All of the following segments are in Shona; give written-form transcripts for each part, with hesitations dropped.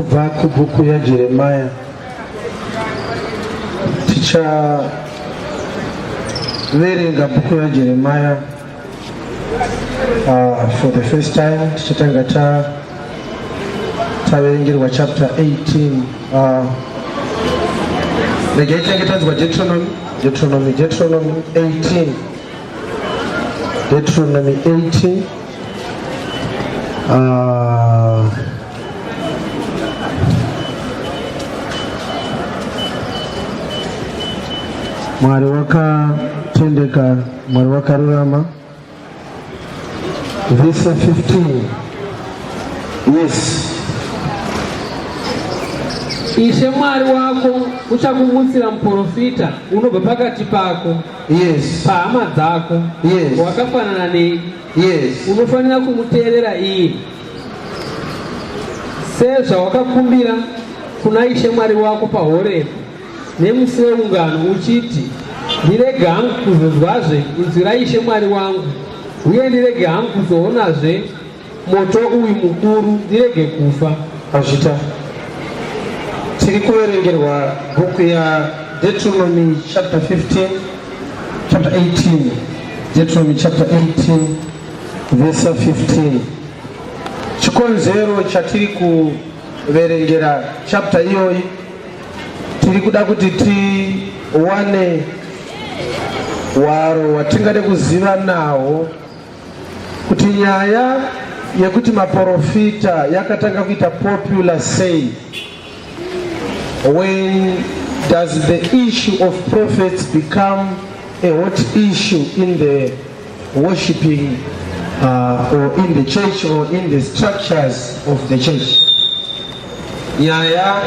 kubva kubhuku yaJeremiah. Tichaverenga bhuku yaJeremiah for the first time. Tichatanga taverengerwa chapter 18. Regai tinenge tanzwa Deuteronomy 18. Deuteronomy 18. Mwari wakatendeka, Mwari wakarurama. Verse 15. Yes. Ishe Mwari wako uchakumutsira muprofita unobva pakati pako. Yes. Pahama dzako. Yes. Wakafanana nei. Yes. Unofanira kumuteerera iye sezvawakakumbira kuna Ishe Mwari wako paHorebu nemusi weungano uchiti, ndirege hangu kuzonzwazve inzwi raIshe Mwari wangu, uye ndirege hangu kuzoonazve moto uyu mukuru, ndirege kufa. Azvita tiri kuverengerwa bhuku yaDeuteronomy chapter 18. Deuteronomy chapter 18 verse 15. Chikonzero chatiri kuverengera chapter iyoyi, tiri kuda kuti tiwane waro watingade kuziva nawo kuti nyaya yekuti maprofita yakatanga kuita popular say. When does the issue of prophets become a hot issue in the worshiping or in the church or in the structures of the church? Nyaya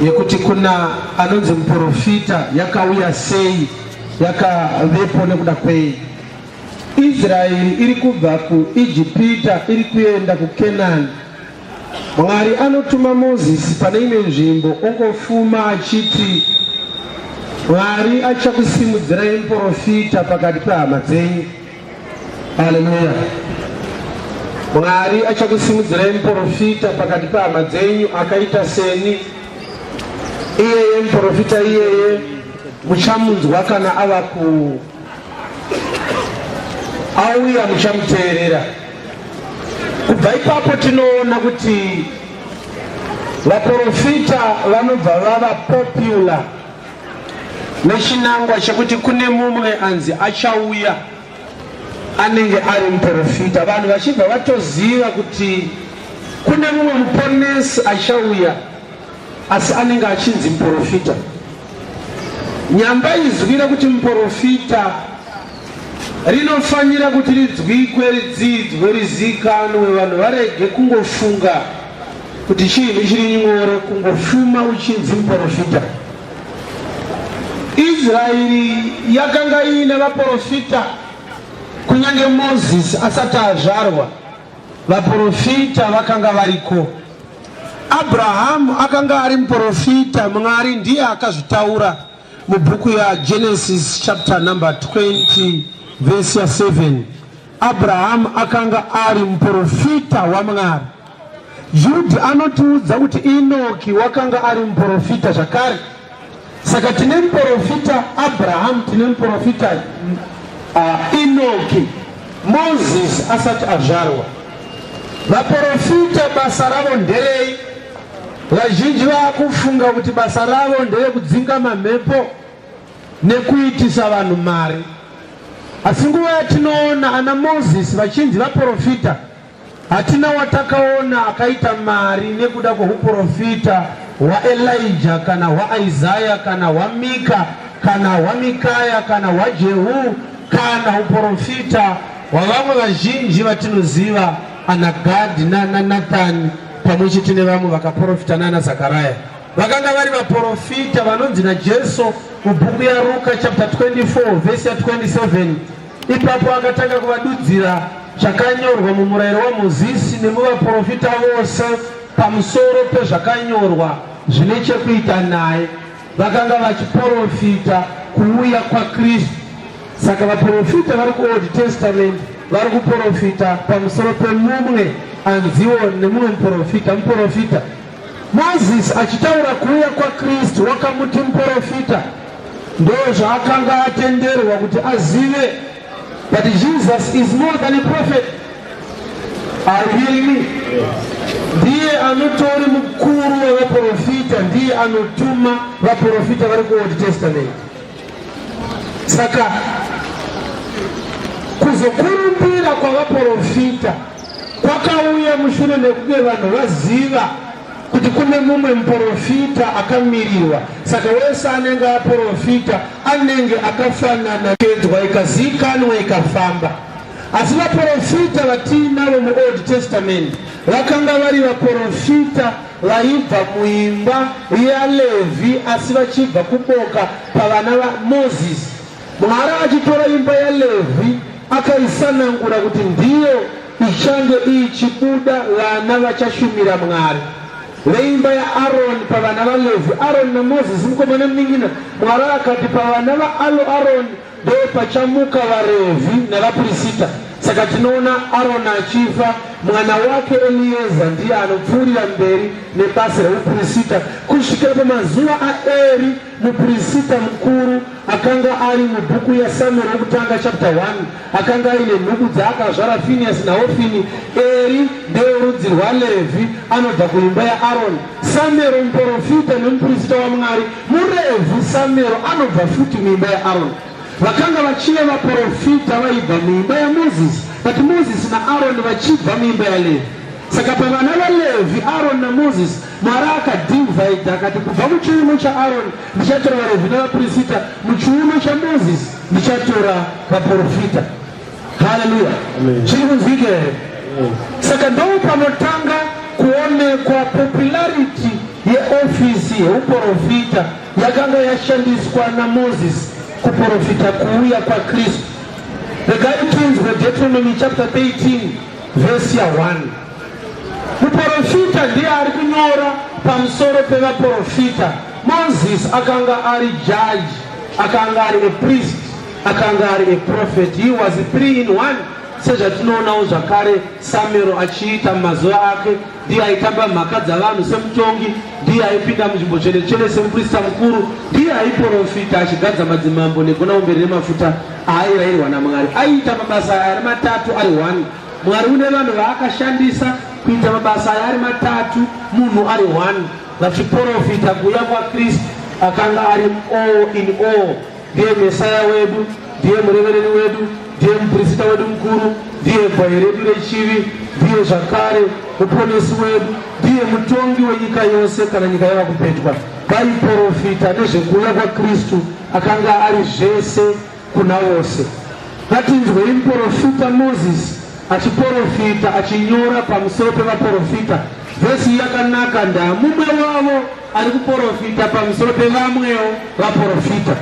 yekuti kuna anonzi muprofita yakauya sei, yakavepo nekuda kwei. Israeli iri kubva kuIjipita iri kuenda kuKenani. Mwari anotuma Moses pane imwe nzvimbo ongofuma achiti, Mwari achakusimudzirai muprofita pakati pehama dzenyu. Haleluya. Mwari achakusimudzirai muprofita pakati pehama dzenyu akaita seni. Iyeye muprofita iyeye muchamunzwa kana ava auya muchamuteerera. Kubva ipapo tinoona kuti vaprofita vanobva vava popular nechinangwa chekuti kune mumwe anzi achauya anenge ari muprofita. Vanhu vachibva vatoziva kuti kune mumwe muponesi achauya asi anenge achinzi muprofita. Nyamba izwira kuti muprofita rinofanira kuti ridzwikwe, ridzidzwe, rizikanwe, vanhu varege kungofunga kuti chinhu chiri nyore kungofuma uchinzi muprofita. Israeri yakanga ine vaprofita kunyange Moses asati azvarwa, vaprofita vakanga variko. Abrahamu akanga ari muprofita. Mwari ndiye akazvitaura mubhuku yaGenesis chapter number 20 verse 7. Abrahamu akanga ari muprofita waMwari. Jude anotiudza kuti Enoki wakanga ari muprofita zvakare. Saka tine muprofita Abrahamu, tine muprofita Enoki, Moses asati azvarwa. Vaprofita basa ravo nderei? Vazhinji vakufunga kuti basa ravo nderekudzinga mamhepo nekuitisa vanhu mari. Asi nguva yatinoona ana Moses vachinzi vaprofita, hatina watakaona akaita mari nekuda kweuprofita hwaElijah kana hwaIsaiah kana hwaMika kana hwaMikaya kana hwaJehu kana uprofita hwavamwe vazhinji vatinoziva, ana Gadhi nana Nathani pamwechete nevamwe vakaprofita nana Zakaraya. Vakanga vari vaprofita vanonzi naJesu mubhuku yaLuka chapter 24 verse 27. Ipapo akatanga kuvadudzira zvakanyorwa mumurayiro waMozisi nemuvaprofita vose pamusoro pezvakanyorwa zvine chekuita naye. Vakanga vachiprofita kuuya kwaKristu. Saka vaprofita vari kuOld Testament vari kuprofita pamusoro pemumwe anziwo nemumwe muprofita. Moses achitaura kuuya kwaKristu wakamuti muprofita, ndo zvaakanga atenderwa kuti azive. But Jesus is more than a prophet. Are you hearing me? Ndiye anotori mukuru wevaprofita, ndiye anotuma vaprofita vari kuOld Testament. Saka kuzokurumbira kwavaprofita kwakauya mushure mekunge vanhu vaziva kuti kune mumwe muprofita akamirirwa. Saka wese anenge aprofita anenge akafanana, kedzwa ikazikanwa ikafamba. Asi vaprofita vatinavo muOld Testament vakanga vari vaprofita vaibva muimba yaLevhi, asi vachibva kuboka pavana vaMozisi. Mwari achitora imba yaLevhi akaisanangura kuti ndiyo ichange ichibuda vana vachashumira Mwari. Veimba yaAroni pavana vaLevhi, Aroni naMozisi mukomana munin'ina. Mwari akati pavana vaAroni ndo pachamuka vaRevhi navaprista. Saka tinoona Aroni achifa, mwana wake Elieza ndiye anopfuurira mberi nebasa reuprista kusvikira pamazuva aEri, muprista mukuru akanga ari mubhuku yaSamueri wokutanga chapter 1. Akanga aine nhubu dzaakazvara Finehasi naHofini. Eri ndeorudzi rwaLevhi, anobva kuimba yaAroni. Samueri muprofita nemuprista waMwari, muRevhi Samueri anobva futi muimba yaAroni. Vakanga vachiva vaprofita vaibva muimba yaMozisi, but Mozisi naAroni vachibva muimba yaLevhi. Saka pavana vaLevhi, Aroni naMozisi, Mwari akadivhaidha akati kubva muchiuno chaAroni ndichatora vaRevhi navaprista, muchiuno chaMozisi ndichatora vaprofita. Haleluya, chiri kunzwika here? Saka ndo panotanga kuonekwa popularity yeofisi yeuprofita yakanga yashandiswa naMozisi kuprofita kuuya kwaKristu. The guy turns to Deuteronomy chapter 13 verse 1. Muprofita ndiye ari kunyora pamusoro pevaprofita. Moses akanga ari judge, akanga ari a priest, akanga ari a prophet. He was 3 in 1. Sezvatinoona zvakare Samuel achiita mazuva ake, ndiye aitamba mhaka dzavanhu semutongi, ndiye aipinda munzvimbo tsvene-tsvene semuprista mukuru, ndiye aiprofita achigadza madzimambo negonaumberi nemafuta aairayirwa naMwari. Aiita mabasa ari matatu ari 1. Mwari une vanhu vaakashandisa kuita mabasa ari matatu, munhu ari 1, vachiprofita kuuya kwaKristu. Akanga ari all in all. Ndiye Mesaya wedu, ndiye murevereri wedu, ndiye muprista wedu mukuru, ndiye bwai redu rechivi, ndiye zvakare muponesi wedu, ndiye mutongi wenyika yose kana nyika yava kupetwa. Vaiprofita nezvekuuya kwaKristu, akanga ari zvese kuna vose. Ngatinzwei muprofita Mozisi achiprofita achinyora pamusoro pevaprofita. Vhesi yakanaka, ndamumwe wavo ari kuprofita pamusoro pevamwewo vaprofita.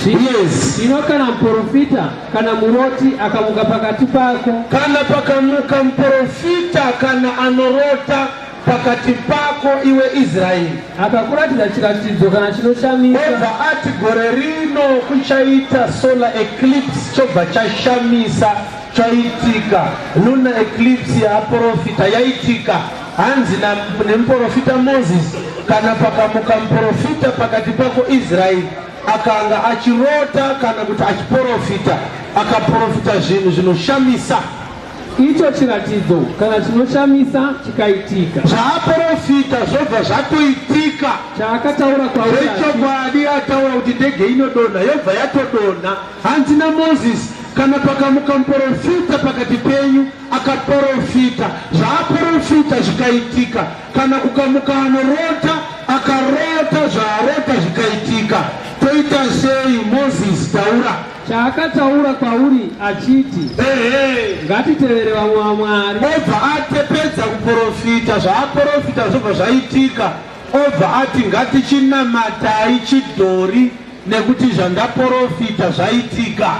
Yes. Ino kana muprofita kana muroti akamuka pakati pako, kana pakamuka muprofita kana anorota pakati pako iwe Israeli, akakuratidza chiratidzo kana chinoshamisa, obva ati gore rino kuchaita solar eclipse, chobva chashamisa chaitika. Lunar eclipse yaprofita yaitika. Hanzi nemuprofita Moses, kana pakamuka muprofita pakati pako Israeli akanga achirota kana kuti achiprofita, akaprofita zvinhu zvinoshamisa, icho chiratidzo kana chinoshamisa chikaitika, zvaaprofita zvobva zvatoitika. chaakataura kwauri zvechokwadi ataura kuti ndege inodonha yobva yatodonha. Hanzi naMozisi, kana pakamuka muprofita pakati penyu akaprofita, zvaaprofita zvikaitika. Kana kukamuka anorota akarota, zvaarota zvikaitika. Toita sei Mozisi? Taura. chaakataura kwauri achiti, ngatitevere vamwe vaMwari. Obva atepedza kuprofita, zvaaprofita zvobva zvaitika. Obva ati ngatichinamatai chidhori nekuti zvandaprofita zvaitika.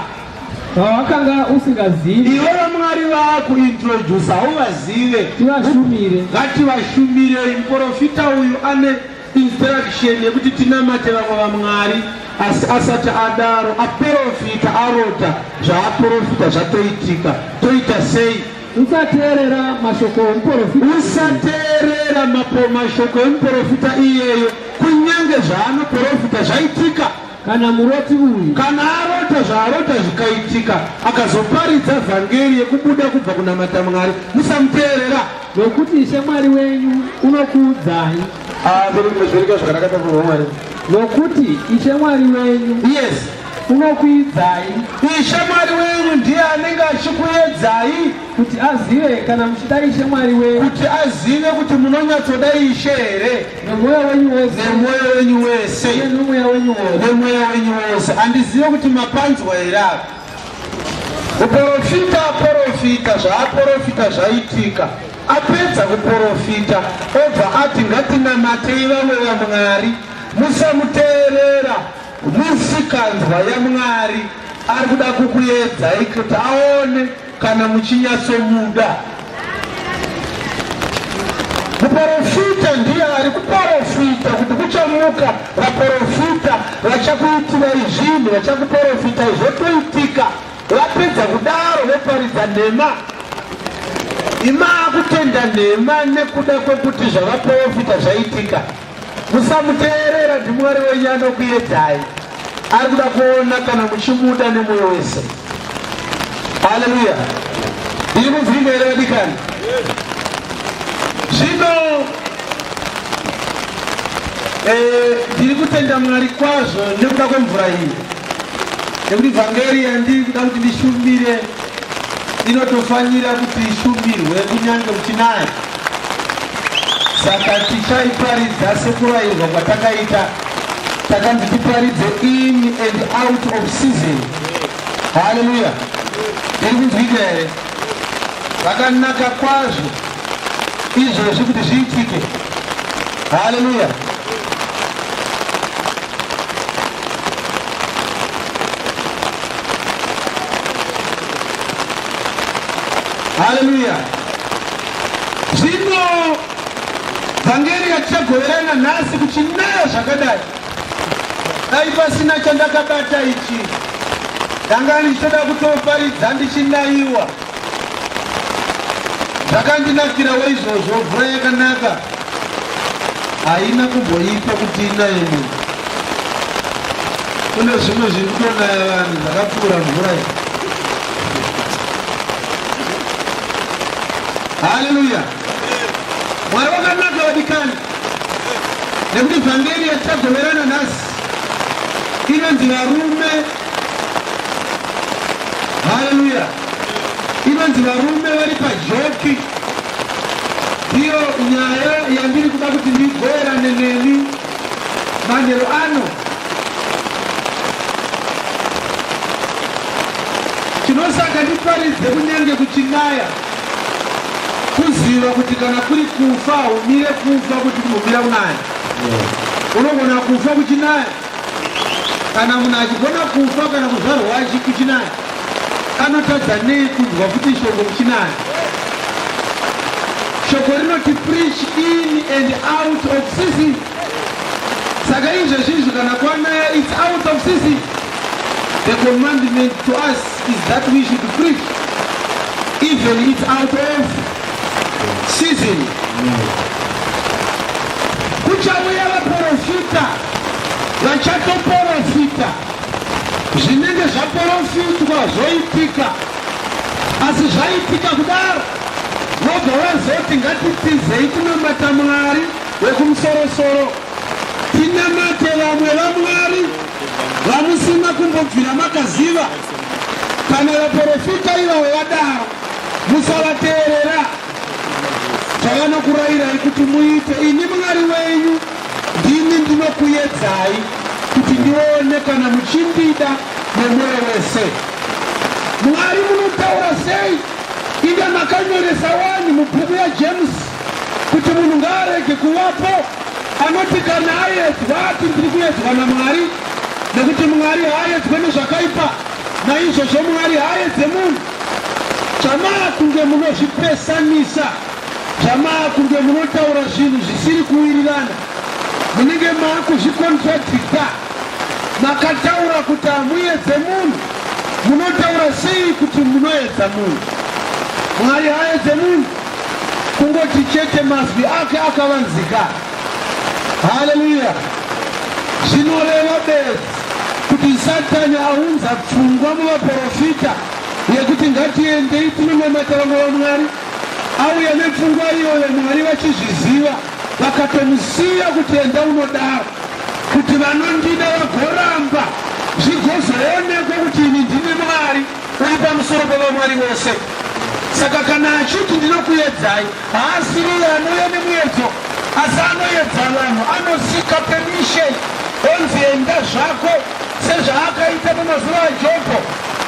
Vawakanga usingazivi, iwe vaMwari vaakuintrodusa uvazive, tivashumire. ngativashumirei. Muprofita uyu ane instruction yekuti tinamate vamwe vaMwari, asi asati adaro aprofita arota, zvaaprofita zvatoitika. Toita sei? usateerera mashoko omuprofita usateerera mashoko emuprofita iyeyo kunyange zvaanoprofita zvaitika kana muroti uyu kana arota zvaarota zvikaitika akazoparidza vhangeri yekubuda kubva kunamata Mwari musamuteerera nokuti Ishe Mwari wenyu unokuudzai zvirika zvakanaka takurwa Mwari nokuti Ishe Mwari wenyu yes unokuidzai Ishe Mwari wenyu ndiye anenge achikuedzai kuti azive kana muchida Ishe Mwari wenyu kuti azive kuti munonyatsoda Ishe here nemwoyo wenyu wose nemwoyo wenyu wese nemweya wenyu wose nemweya wenyu wose andizive kuti mapanzwa here apa kuprofita aprofita zvaaprofita zvaitika apedza kuprofita obva ati ngatinamatei vamwe vaMwari musamuteerera musikanzwa yaMwari ari kuda kukuedzai kuti aone kana muchinyatsomuda muprofita ndiye ari kuprofita kuti kuchamuka vaprofita vachakuitirai zvinhu vachakuprofitai zvotoitika vapedza kudaro voparidza nhema imaakutenda nhema nekuda kwekuti zvavaprofita zvaitika musamuteerera ndiMwari wenyu anokuedzai ari kuda kuona kana muchimuda nemwoyo wese haleluya ndiri kunzwika here vadikani zvino ndiri kutenda Mwari kwazvo nekuda kwemvura iyi nekuti vhangeri yandiri kuda kuti ndishumire inotofanira kuti ishumbirwe kunyange muchinaya saka tichaiparidza sekurayirwa kwatakaita takanzi tiparidze in and out of season haleluya ndiri kunzwika here zvakanaka kwazvo izvozvi kuti zviitike haleluya haleluya zvino vhangeri yatichagoverana nhasi kuchinaya zvakadai dai pasina chandakabata ichi ndanga ndichitoda kutoparidza ndichinayiwa zvakandinakirawo izvozvo mvura yakanaka haina kumboipa kuti inaye munhu kune zvimwe zviri kutonaya vanhu zvakapfuura mvura iyi haleluya Mwari wakanaka vadikani nekuti vhangeri yatichagoverana nhasi inonzi varume haleluya inonzi varume vari pajoki ndiyo nyaya yandiri kuda kuti ndigoverane nemi manheru ano chinosaka ndiparidze kunyange kuchinaya kuziva kuti kana kuri kufa umire kufa kuti kumira kunaya unogona kufa kuchinaya kana munhu achigona kufa kana kuzvarwa achi kuchinaya anotadza nei kunzwa kuti shoko kuchinaya shoko rinoti preach in and out of season saka izvezvizvi kana kwanaya it's out of season the commandment to us is that we should preach even it's out of season kuchauya vaprofita vachatoprofita zvinenge zvaprofitwa zvoitika asi zvaitika kudaro vobva vazoti ngatitizei kunamata Mwari wekumusoro-soro tinamate vamwe vaMwari vamusina kumbobvira makaziva kana vaprofita ivavo vadaro musavateerera zvavanokurayira kuti muite ini Mwari wenyu ndini ndinokuedzai kuti ndione kana muchindida nemwoyo wese Mwari munotaura sei ida makanyoresa wani mubhuku yaJames kuti munhu ngaarege kuvapo anoti kana aedzwa ati ndiri kuedzwa naMwari nekuti Mwari haaedzwe nezvakaipa naizvozvo Mwari haaedze munhu chamaakunge munozvipesanisa chamaakunge munotaura zvinhu zvisiri kuwirirana munenge maakuzvikontradikta makataura kuti hamuedze munhu munotaura sei kuti munoedza munhu Mwari haedze munhu kungoti chete mazwi ake akavanzika. Haleluya. Zvinoreva bedzi kuti Satani aunza pfungwa muvaprofita yekuti ngatiendei tinonamata vamwe vaMwari. Auya nepfungwa iyoyo Mwari vachizviziva vakatomusiya kuti enda unodaro, kuti vanondida vagoramba zvigozoonekwa kuti ini ndini Mwari uri pamusoro pavamwari vose. Saka kana achiti ndinokuedzai, haasiri anouya nemuedzo, asi anoedza vanhu, anosika permission, onzi enda zvako, sezvaakaita pamazuva aJobho.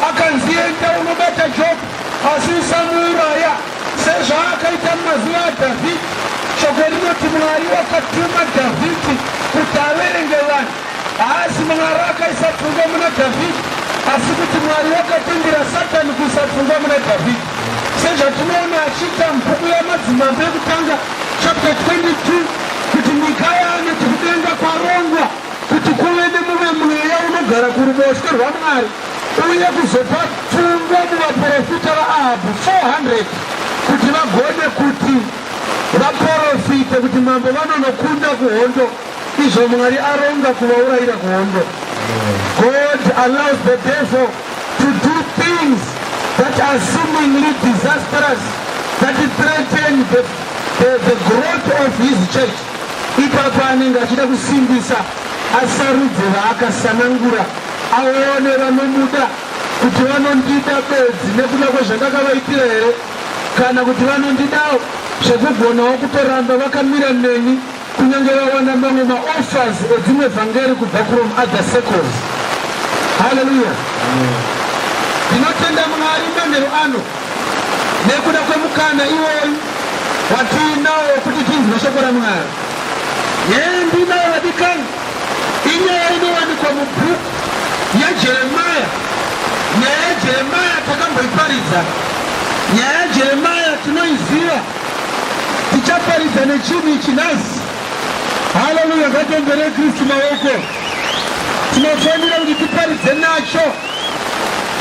Akanzi enda unobata Jobho asi usamuuraya, sezvaakaita mumazuva aDhavhidhi. Shoko rinoti Mwari wakatuma Dhavhidhi kuti averenge vanhu, haasi Mwari akaisa pfungwa muna Dhavhidhi, asi kuti Mwari wakatendera Satani kuisa pfungwa muna Dhavhidhi. Sezvatinoona achiita mubhuku yamadzimambo ekutanga chapter 22 kuti nyika yaneti kudenga kwarongwa kuti kuve nemumwe mweya unogara kuruboshwe rwaMwari uye kuzopa pfungwa muvaprofita vaAhabhu 400 kuti vagone kuti vaprofite kuti mambo vanonokunda kuhondo, izvo Mwari aronga kuvaurayira kuhondo. God allows the devil to do things that are seemingly disastrous, that threaten the growth of his church. Ipapo anenge achida kusimbisa asarudze vaakasanangura, aone vanomuda kuti vanondida bedzi nekuda kwezvandakavaitira here, kana kuti vanondidawo zvekugonawo kutoramba vakamira neni kunyange vawana mamwe maoffers edzimwe vhangeri kubva from other circles. Haleluya. Ndinotenda Mwari manheru ano nekuda kwemukana iwoyu watiinawo kuti tinzwe shoko raMwari. Nyaya ndinayo vadikani, inyaya inowanikwa mubhuku yaJeremaya. Nyaya yaJeremaya takamboiparidza. Nyaya yaJeremaya tinoiziva, tichaparidza nechinhu ichi nhasi. Haleluya. Ngatomberei Kristu maoko. Tinofanira kuti tiparidze nacho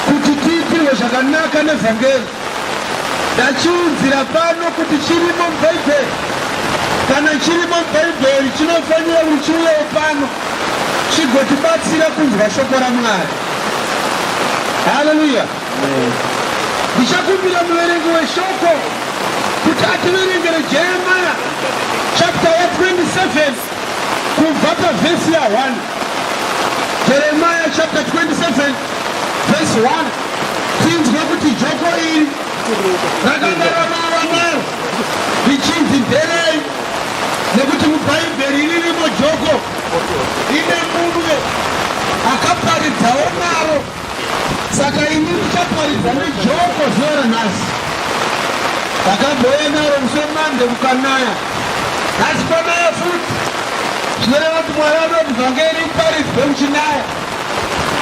kuti tiitirwe zvakanaka nevhangeri. Ndachiudzira pano kuti chirimo mubhaibheri. Kana chirimo mubhaibheri chinofanira kuti chiuyewo pano chigotibatsira kunzwa shoko raMwari. Haleluya. Ndichakumbira muverengi weshoko kuti ativerengere Jeremaya chapter 27 kubva pavhesi ya1. Jeremaya chapter 27 verse 1. Tinzwe kuti joko iri rakanga ravawa naro richinzi nderei, nekuti mubhaibheri ririmo joko ine munwe akaparidzawo naro. Saka ini ndichaparidza nejoko zuva ranhasi. Takabhoya naro musomande kukanaya, nhasi kwanaya futi. Zvinoreva kuti Mwari anoti vhangeri iparidzwe muchinaya,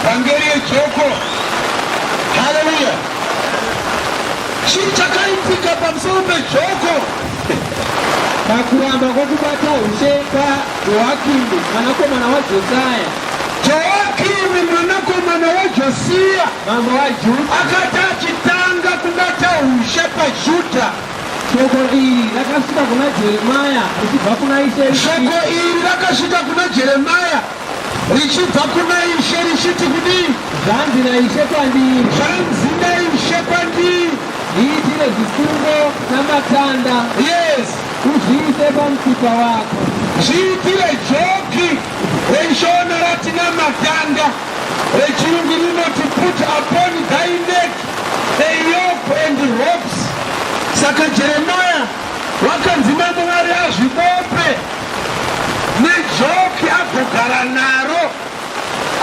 vhangeri yejoko. Haleluya. Chii chakaitika pamusoro pejoko? Pakuramba kwokubata ushe kwaJoakimi mwanakomana waJosaya. Joakimi mwanakomana waJosia mambo waJudha akati achitanga kubata ushe paJudha. Shoko iri rakasvika kuna Jeremaya richibva kuna Ishe. Shoko iri rakasvika kuna Jeremaya richibva kuna Ishe richiti kudii? Zvanzi naIshe kwandiri. Zvanzi naIshe kwandiri. Ndiitire zvisungo namatanda. Yes. Uzviise pamutsipa wako. Zviitire joki reshona ratina matanda. Rechirungu rinoti put upon thy neck a yoke and ropes. Saka Jeremaya wakanzi Mwari azvibope nejoki agogara naro,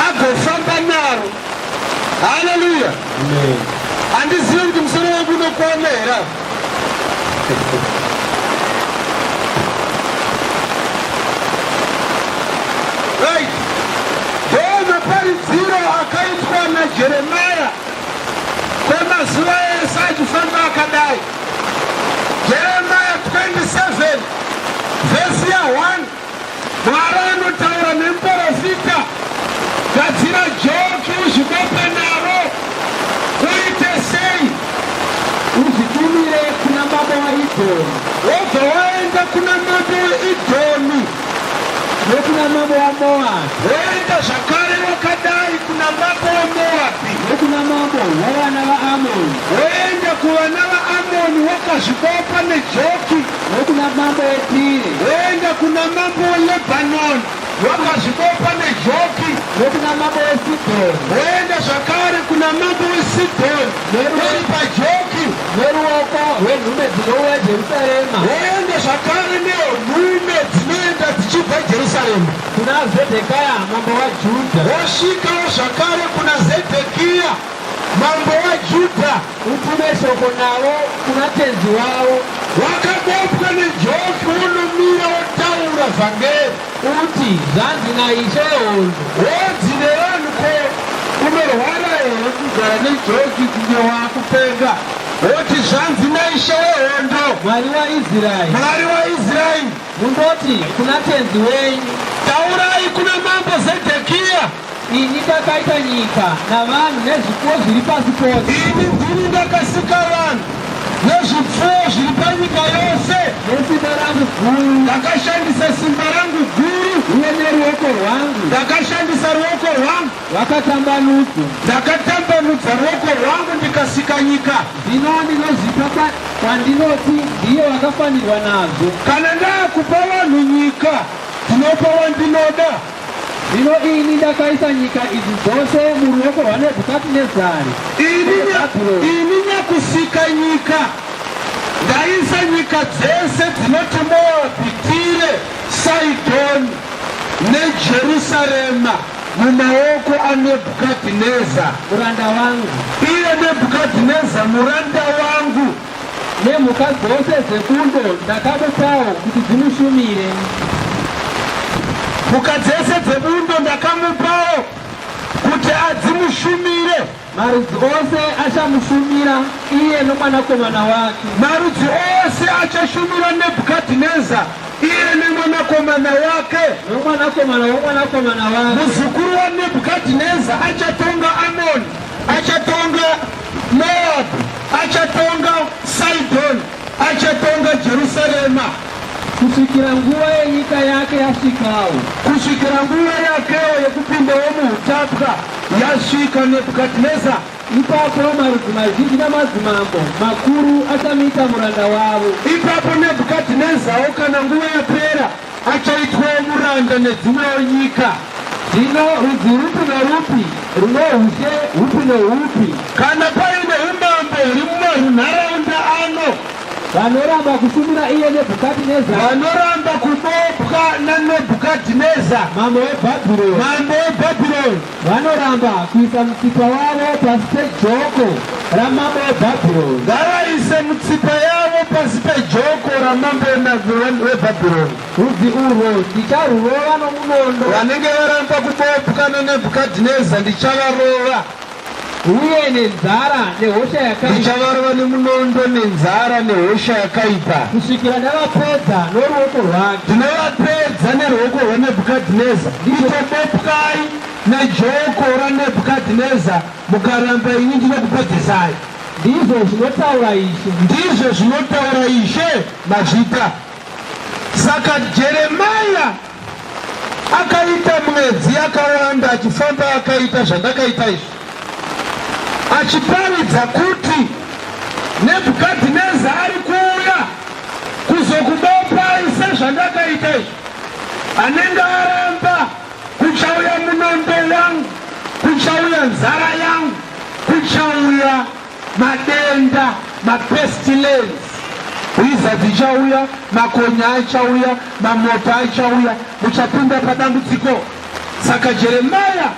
agofamba naro. Haleluya. Handizivi kuti musoro wangu unokuomera. Right. Ndiwo maparidziro akaitwa naJeremaya kwemazuva ese achifamba akadai. Jeremaya 27 vhesi ya1. Mwari anotaura nemuprofita, gadzira joki uzvibope naro, uite sei? Uzvitumire Edoni, wobva waenda kuna mambo weidhomi, nokuna mambo wa Moabi, woenda zvakare wakadai kuna mambo wemoabhi, nokuna mambo wavana vaAmoni, woenda kuvana vaamoni wakazvibopa nejoki, nokuna mambo eTire, woenda kuna mambo weLebhanoni wakazvibopa nejoki, nokuna mambo eSidhoni, woenda zvakare kuna mambo weSidhoni uri pajoki, neruoko rwenhume dzinouya Jerusarema, woenda zvakare nenhume dzinoenda dzichibva Jerusarema, kuna Zedhekia mambo waJudha, wosvikawo zvakare kuna Zedhekiya mambo waJudha, utume shoko navo kuna tenzi wavo, wakabopwa nejoki, unomira wotaura vhangeri, uti zvanzi naIshe wehondo, wodzi nevanhu ko unorwara here kugara nejoki kunge waakupenga, woti zvanzi naIshe wehondo, Mwari waIsraeri, Mwari waIsraeri, mundoti kuna tenzi wenyu, taurai kuna mambo Zedhekiya, ini ndakaita nyika navanhu nezvipfuwo zviri pasi pose, ini ndini ndakasika vanhu nezvipfuwo zviri panyika yose, nesimba rangu guru, ndakashandisa simba rangu guru, uye neruoko rwangu ndakashandisa ruoko rwangu, rwakatambanudzwa. ndakatambanudza ruoko rwangu ndikasika nyika. Zvino ndinozvipa kwandinoti ndiye wakafanirwa nazvo. Kana ndakupa vanhu nyika ndinopa wandinoda. Zvino ini ndakaisa nyika idzi dzose muruoko rwaNebhukadhinezari, ini nyakusika nyika, ndaisa nyika dzese dzinoti Moabhi, Tire, Saidhoni neJerusarema mumaoko aNebhukadhineza muranda wangu, iye Nebhukadhineza muranda wangu. nemhuka dzose dzebundo ndakamupawo kuti dzimushumire. Mhuka dzese dzebundo ndakamupawo kuti adzimushumire. Marudzi ose achamushumira iye nomwanakomana wake. Marudzi ose achashumira Nebhukadhineza iye nemwanakomana wake. Nomwanakomana womwanakomana wake. Muzukuru waNebhukadhineza achatonga Amoni, achatonga Moabhi, achatonga Saidhoni, achatonga Jerusarema, kusvikira nguva yenyika yake yasvikawo. kusvikira nguva yakewo yekupindawo muutapwa yasvika Nebhukadhineza. Ipapo marudzi mazhinji namadzimambo makuru achamuita muranda wavo. Ipapo Nebhukadhinezawo kana nguva yapera achaitwawo muranda nedzimwewo nyika. Zvino rudzi rupi norupi rune ushe hupi nohupi, Kana paine umambo huri mumanharaunda ano, vanoramba kushumira iye Nebhukadhineza, vanoramba kubopwa naNebhukadhineza mambo weBhabhironi, mambo weBhabhironi, vanoramba kuisa mutsipa wavo pasi pejoko ramambo weBhabhironi. ngavaise mutsipa yavo pasi pejoko ramambo weBhabhironi. Rudzi urwo ndicharurova nomunondo, Vanenge varamba kubopwa naNebhukadhineza ndichavarova. uye nenzara nehosha yakaipa, Ndichavarova nemunondo, nenzara nehosha yakaipa. kusvikira ndavapedza noruoko rwake. Ndinovapedza neruoko rwaNebhukadhineza. Nditobopwai nejoko raNebhukadhineza mukaramba ini ndinokupedzesai. Ndizvo zvinotaura Ishe. Ndizvo zvinotaura Ishe mazvita. Saka Jeremia akaita mwedzi yakawanda achifamba akaita zvandakaita izvi, achiparidza kuti Nebhukadhineza ari kuuya kuzokubopai sezvandakaita izvi. Anenge aramba, kuchauya munondo wangu, kuchauya nzara yangu, kuchauya madenda, mapestilence, hwiza dzichauya, makonya achauya, mamota achauya, muchapinda padambudziko. Saka Jeremia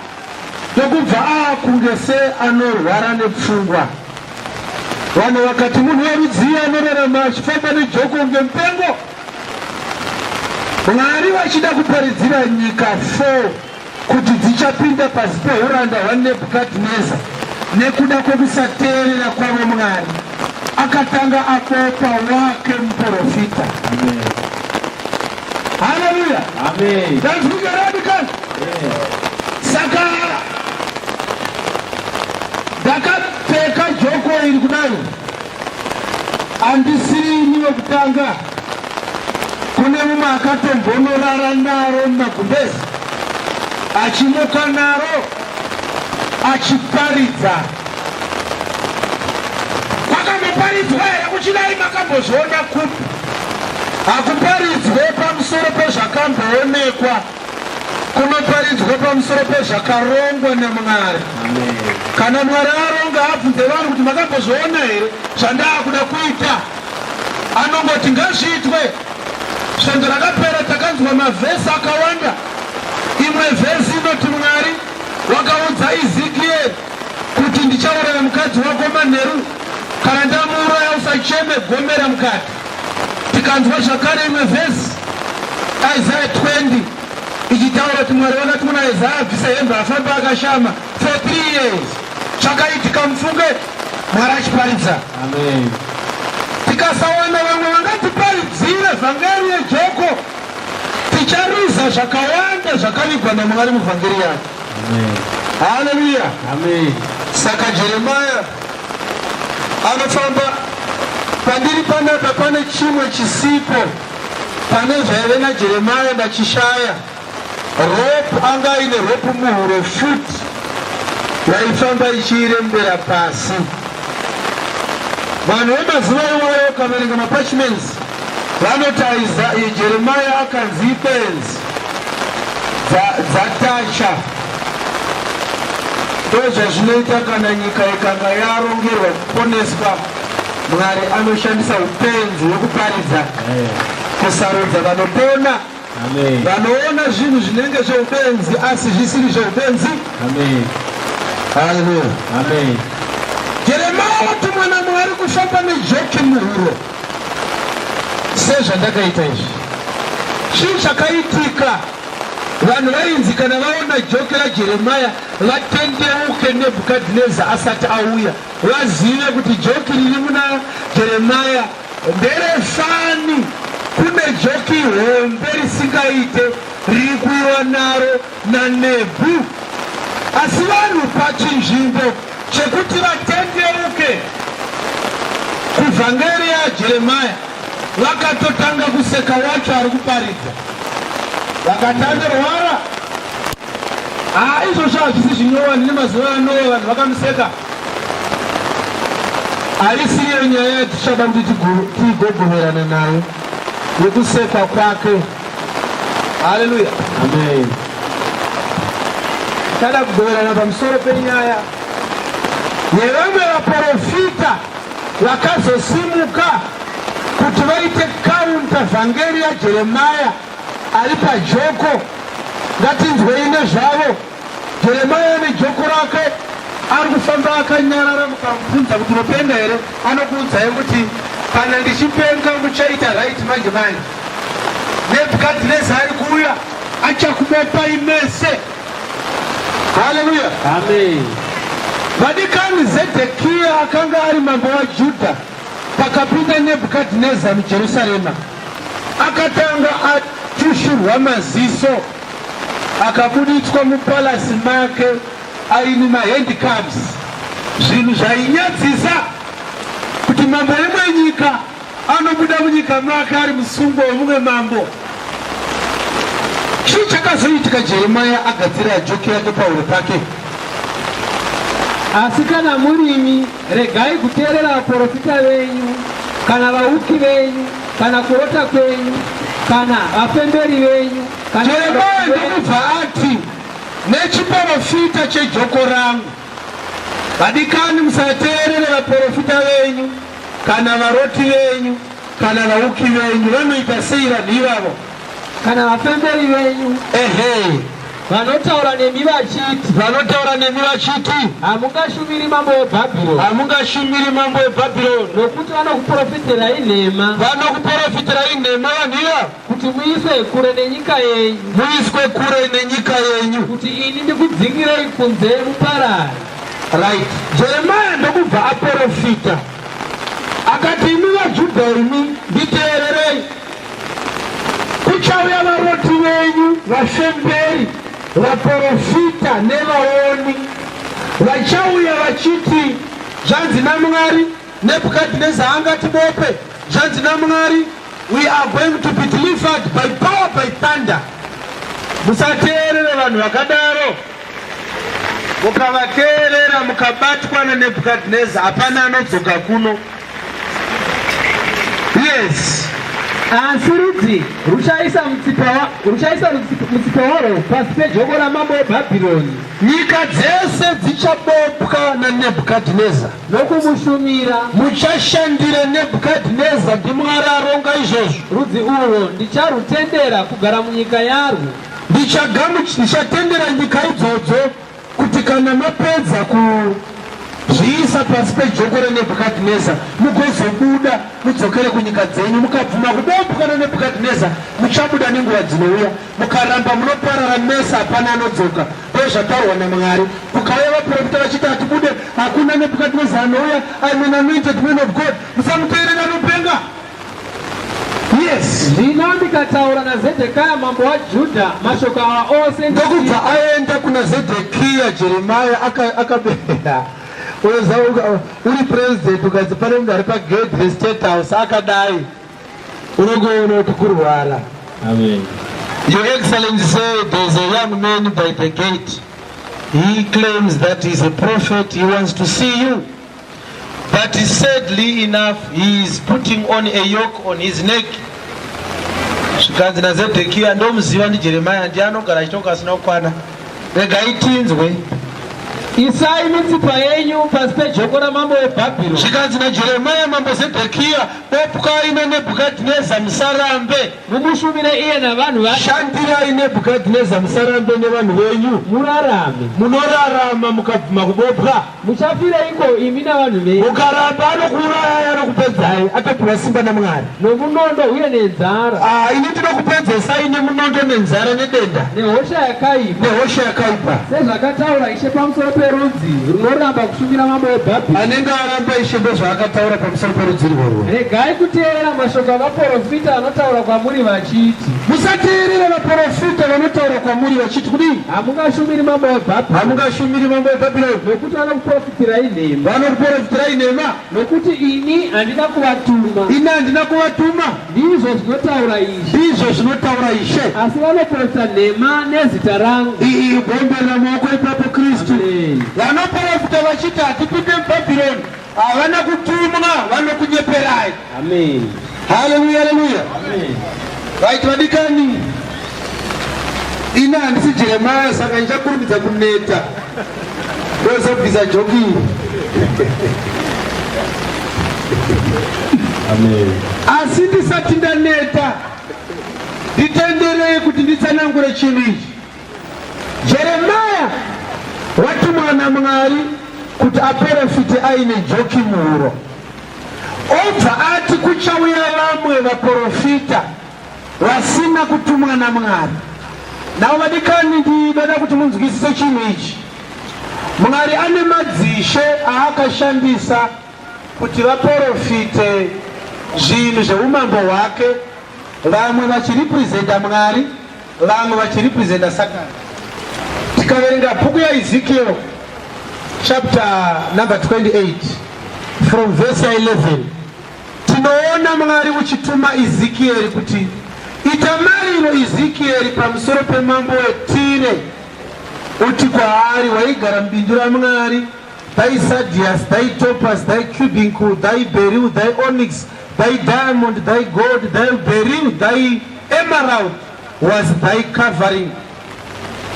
ndokubva akunge seanorwara nepfungwa. Vanhu vakati munhu werudziya anorarama achifamba nejoko ngemupengo. Mwari vachida kuparidzira nyika 4 kuti dzichapinda pasi peuranda hwaNebhukadhineza nekuda kwekusateerera kwavo Mwari, akatanga akopa wake muprofita. Haleluya. Amen. Ndazvigerani. Saka ndakapfeka joko iri kudaro, handisiri wekutanga kune mumwe akatombonorara naro mumagumbezi achimuka naro achiparidza. Kwakamboparidzwa here kuchidai makambozviona kupi? Hakuparidzwe pamusoro pezvakamboonekwa, kunoparidzwa pamusoro pezvakarongwa naMwari. Kana Mwari aronga abvunze vanhu kuti makambozviona here zvandaakuda kuita, anongoti ngazviitwe. Svondo rakapera takanzwa mavhesi akawanda. Imwe vhesi inoti Mwari wakaudza Ezekieri kuti ndichauraya mukadzi wako manheru kana ndamuuraya usacheme gomera mukati. Tikanzwa zvakare imwe vhesi Isaiah 20 ichitaura kuti Mwari wakati muna Isaiah abvisa hembe afamba akashama for 3 years. Chakaitika mufunge Mwari achiparidza. Amen. Tikasawana vamwe vangatiparidzire vhangeri yejoko, ticharuza zvakawanda zvakavigwa naMwari muvhangeri yake. Haleluya. Amen. Saka Jeremia anofamba pandiri panapa pane chimwe chisipo pane zvaive naJeremia ndachishaya. Rope anga ine rope muhuro futi yaifamba ichirembera pasi. Vanhu vemazuva iwayo ukaverenga mapachiments vanoti Jeremia akanzi ipenzi dzatacha. Ndozvazvinoita kana nyika ikanga yarongerwa kuponeswa, Mwari anoshandisa upenzi hwekuparidza kusarudza vanopona, vanoona zvinhu zvinenge zveupenzi asi zvisiri zveupenzi. Haleluya. Jeremia watumwa naMwari kufamba nejoki muhuro sezvandakaita izvi. Chii chakaitika? Vanhu vainzi kana vaona joki raJeremia vatendeuke Nebhukadhineza asati auya, vazive kuti joki riri muna Jeremia nderefani. Kune joki hombe risingaite riri kuiwa naro naNebhu. Asi vanhu pachinzvimbo chekuti vatendeuke kuvhangeri yaJeremia vakatotanga kuseka wacho ari kuparidza. Vakatandorwara. Izvo zvazvisi zvinyowani nemazuva ano vanhu vakamuseka. Haisiyo nyaya yatichada kuti tigogoverana nayo yekusekwa kwake. Haleluya. Amen. Tada kugoverana pamusoro penyaya yevamwe vaprofita vakazosimuka kuti vaite kaunta vhangeri yaJeremia ari pajoko. Ngatinzwei nezvavo. Jeremia nejoko rake ari kufamba akanyarara, mukamubvunza kuti unopenda here, anokuudzai kuti kana ndichipenga muchaita right manje manje. Nebhukadhineza ari kuuya achakubepai mese. Haleluya. Amen. Vadikani Zedekia akanga ari mambo waJudha pakapinda Nebhukadhineza muJerusarema, akatanga atushurwa maziso, akabuditswa mupalasi make aine mahandicams. Zvinhu zvainyadzisa kuti mambo wemwe nyika anobuda munyika make ari musungwa wemumwe mambo. Chii chakazoitika Jeremia agadzira joki yake pahuro pake? Asi kana murimi, regai kuteerera vaprofita venyu, kana vauki venyu, kana kurota kwenyu, kana vapemberi venyu. Jeremia ndokubva ati nechiprofita chejoko rangu, vadikani musateerere vaprofita venyu, kana varoti venyu, kana vauki venyu. Vanoita sei vanhu ivavo? Kana vapemberi venyu. Vanotaura nemi vachiti hamungashumiri mambo weBhabhironi, nokuti vanokuprofitirai nhema. Vanhu iva kuti muiswe kure nenyika yenyu, kuti ini ndikudzingirei kunze muparari. Right. Jeremia ndokubva aprofita akati, imi vaJudha imi nditeererei. Kuchauya varoti venyu, vafemberi, vaprofita nevaoni, vachauya vachiti zvanzi naMwari Nebhukadhineza angati bope zvanzi naMwari, we are going to be delivered by power, by thunder. Musateerere vanhu vakadaro. Mukavateerera mukabatwa naNebhukadhineza, hapana anodzoka kuno. Yes. Asi rudzi ruchaisa mutsipa waro pasi pejoko ramambo weBhabhironi. Nyika dzese dzichabopwa naNebhukadhineza nokumushumira. Muchashandira Nebhukadhineza ndiMwari aronga izvozvo. Rudzi urwo ndicharutendera kugara munyika yarwo. Ndichatendera nyika idzodzo kuti kana mapedza kuzviisa pasi pejoko raNebhukadhineza mugozobuda mudzokere kunyika dzenyu. Mukabvuma kubopwa naNebhukadhineza muchabuda nenguva dzinouya. Mukaramba munoparara mese, hapana anodzoka. Ndozvataurwa naMwari. Kukauya vaprofita vachiti hatibude, hakuna Nebhukadhineza anouya, I'm an anointed man of God. Musamuteerera mupenga. Yes. Zvino ndikataura naZedhekia mambo waJudha mashoko awa ose. Ndokubva aenda kuna Zedhekia Jeremiah akabera. Uri president ukazi pane munhu ari pagedhe state house akadai, unongoona kuti kurwara. Amen. Your Excellency said there is a young man by the gate. He claims that he is a prophet. He wants to see you. But sadly enough, he is putting on a yoke on his neck. Zvikanzi naZedhekia, ndomuziva ndiJeremiah, ndiye anogara achitoka asina kukwana. Rega itinzwe. Isai mitsipa yenyu pasi pejoko ramambo weBhabhironi. Zvikanzi naJeremiah mambo Zedhekia, bopwai naNebhukadhineza musarambe. Mumushumire iye navanhu vake. Shandirai Nebhukadhineza musarambe nevanhu venyu. Murarame. Munorarama mukabvuma kubopwa. Muchafireiko imi navanhu venyu? Mukaramba anokuurayai anokupedzai, atopihwa simba naMwari. Nomunondo uye nenzara. Ini ndinokupedzesai nemunondo nenzara nedenda. Nehosha yakaipa. Sezvakataura Ishe pamusoro perudzi runoramba kushumira mambo weBhabhironi. Anenge aramba Ishe ndozvaakataura pamusoro perudzi irworwo. Regai kuteerera mashoko avaprofita anotaura kwamuri vachiti. Musateerera vaprofita vanotaura kwamuri vachiti kudii? Hamungashumiri mambo weBhabhironi. Hamungashumiri mambo weBhabhironi. Nokuti vanokuprofitirai nhema. Vanokuprofitirai nhema. Nokuti ini handina kuvatuma. Ini handina kuvatuma. Ndizvo zvinotaura Ishe. Ndizvo zvinotaura Ishe. Asi vanoprofita nhema nezita rangu. Gombe ramaoko ipapo Kristu. Vanoprofita vachiti hatipinde muBhabhironi, havana kutumwa, vanokunyeperai. Amen. Haleluya, haleluya. Amen. Right, vadikani. Ina handisi Jeremiah, saka ndichakurumidza kuneta. Ndozobvisa joki. Amen. Asi ndisati ndaneta, nditenderei kuti nditsanangure chinhu ichi. Jeremiah watumwa naMwari kuti aprofite aine joki muhuro. Obva ati kuchauya vamwe vaprofita vasina kutumwa naMwari. Navo vadikani, ndinoda kuti munzwisise chinhu ichi. Mwari ane madzishe aakashandisa kuti vaprofite zvinhu zveumambo hwake, vamwe vachirepresenta Mwari, vamwe vachirepresenta Satani. Tikaverenga bhuku yaEzekiel chapter number 28 from verse 11, tinoona Mwari uchituma Ezekiel kuti itamariro Ezekiel pamusoro pemambo weTire, uti kwaari waigara mubindu raMwari, thy sardius, thy topaz, thy cubincle, thy beryl, thy onyx, thy diamond, thy gold, thy beryl, thy emerald was thy covering.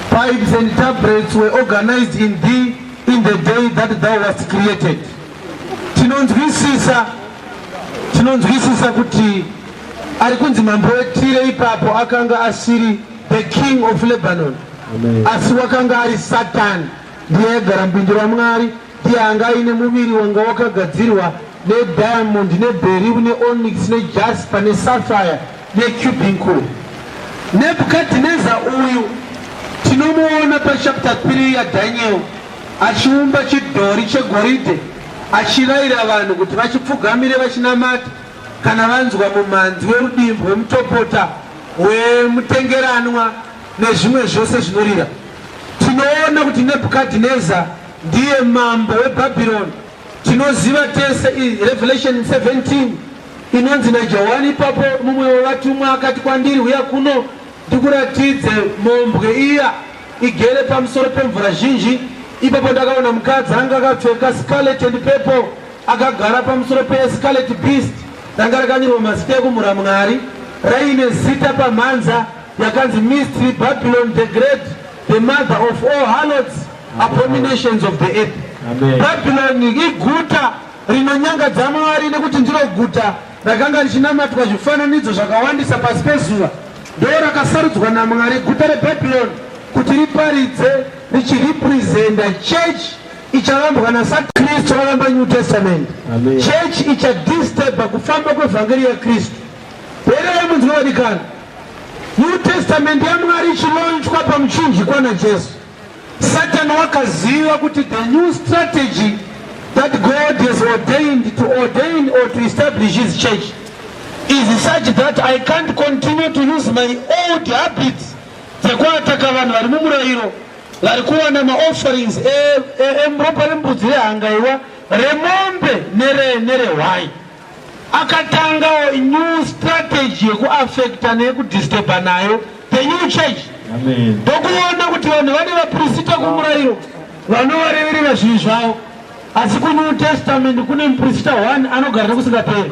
Pipes and tabrets were organized in thee in the day that thou wast created. Tinonzwisisa kuti ari kunzi mambo weTire ipapo akanga asiri the king of Lebanon. Amen. Asi wakanga ari Satan, ndiye aigara mubindu raMwari, ndiye anga aine muviri wanga wakagadzirwa nediamond neberyl neonyx nejasper nesapphire necubincle. Nebhukadhineza uyu tinomuona pachapter 3 yaDhaniel achiumba chidhori chegoridhe, achirayira vanhu kuti vachipfugamire vachinamata kana vanzwa mumhanzi werudimbu, wemutopota, wemutengeranwa nezvimwe zvose zvinorira. Tinoona kuti Nebhukadhineza ndiye mambo weBhabhironi. Tinoziva tese Revelation 17 inonzi naJohani ipapo mumwe wevatumwa akati kwandiri, uya kuno ndikuratidze mombwe iya igere pamusoro pemvura zhinji. Ipapo ndakaona mukadzi anga akapfeka scarlet and purple akagara pamusoro pescarlet beast ranga rakanyorwa mazita ekumhura Mwari, raine zita pamhanza yakanzi Mystery Babylon the Great, the mother of all harlots, abominations of the earth. Babylon iguta rinonyangadza Mwari, nekuti ndiro guta rakanga richinamatwa zvifananidzo zvakawandisa pasi pezuva. Ndo rakasarudzwa naMwari guta reBabylon kuti riparidze richirepresenta church icharambwa naSakristu varamba New Testament. Church ichadisturba kufamba kwevhangeri yaKristu. Bherera munzwi wadikana, New Testament yaMwari ichilonchwa pamuchinjikwa naJesu. Satan wakaziva kuti the new strategy that God has ordained or to establish his church is such that I can't continue to use my old habits. Dzekuataka vanhu vari mumurayiro, vari kuwana maofferings ropa rembudzi rehangaiwa, remombe nerehwai. Akatanga new strategy yekuaffecta neyekudisturba nayo the new church. Ndokuona kuti vanhu vane vaprista kumurayiro vanovareverera zvinhu zvavo, asi kuNew Testament kune muprista 1 anogara nekusingaperi.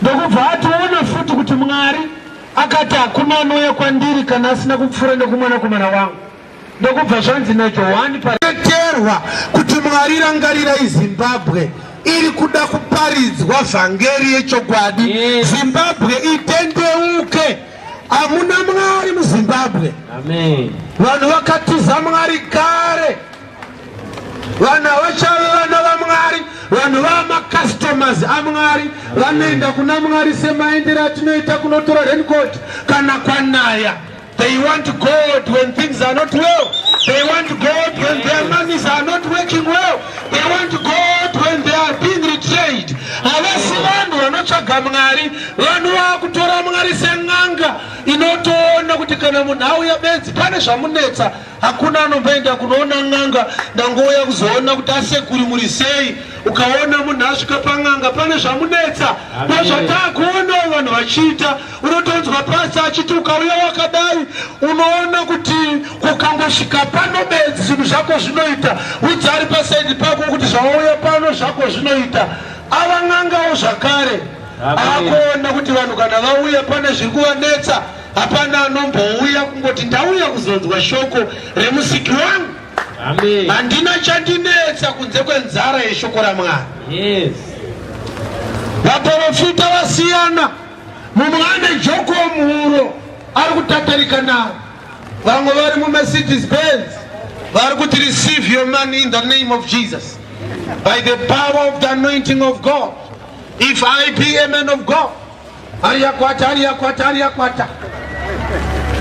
Ndokubva atoona futi kuti Mwari akati hakuna anouya kwandiri kana asina kupfuura nekumwanakomana wangu. Ndokubva zvanzi naJohani pareterwa kuti Mwari rangarira iZimbabwe iri kuda kuparidzwa vhangeri yechokwadi. Zimbabwe itendeuke, hamuna Mwari muZimbabwe. Vanhu vakatiza Mwari kare, vanhu havachave vana vaMwari, vanhu vamakastomers aMwari, vanoenda kuna Mwari semaendero atinoita kunotora raincoat kana kwanaya. They want God when things are not well. They want God when their monies are not working well. They want God when they are being betrayed. Havasi vanhu vanotsvaga Mwari, vanhu vakutora Mwari seng'anga inotoona kuti kana munhu auya bedzi pane zvamunetsa, hakuna anomboenda kunoona n'anga ndangouya kuzoona kuti asekuri muri sei. Ukaona munhu asvika pang'anga pane zvamunetsa, ndozvatakuona vanhu vachiita. Unotonzwa pasi achiti ukauya wakadai, unoona kuti kukangosvika pano bedzi zvinhu zvako zvinoita, udzari pasaidi pako kuti zvauya pano zvako zvinoita. Ava n'angawo zvakare akuona kuti vanhu kana vauya pane zviri kuvanetsa, hapana anombouya kungoti ndauya kuzonzwa shoko remusiki wangu. Handina chandinetsa kunze kwenzara yeshoko raMwari. Vaprofita vasiyana, mumwe ane joko muhuro ari kutatarika navo, vamwe vari muMercedes Benz vari kuti receive your money in the name of Jesus by the power of the anointing of God. If I be a man of God, ariyakwata.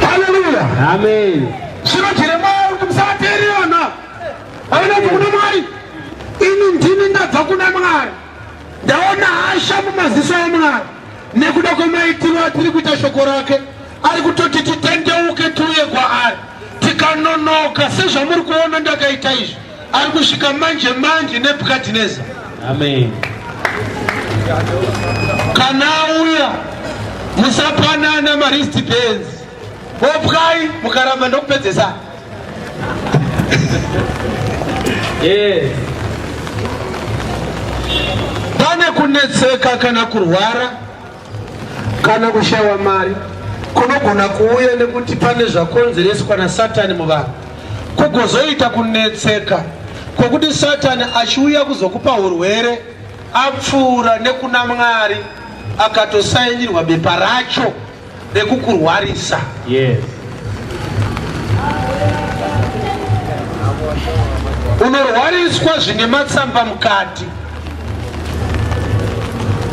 Hallelujah. Amen. Shirotire Mwari kuti musateriona. Aina kuna Mwari. Ini ndini ndabva kuna Mwari. Ndaona hasha mumaziso aMwari. Nekuda kwemaitiro atiri kuita shoko rake. Ari kutoti titendeuke tuye kwaari. Tikanonoka sezvamuri kuona ndakaita izvi. Ari kusvika manje Nebukadhineza. Amen. Kana auya musapanana maWristbands. Opkai mukaramba ndokupedzesa. Pane kunetseka kana kurwara kana kushayiwa mari kunogona kuuya nekuti pane zvakonzereswa naSatani muvanhu. Kugozoita kunetseka kwokuti Satani achiuya kuzokupa urwere apfuura nekuna Mwari akatosainirwa bepa racho rekukurwarisa. Unorwariswa zvine matsamba mukati.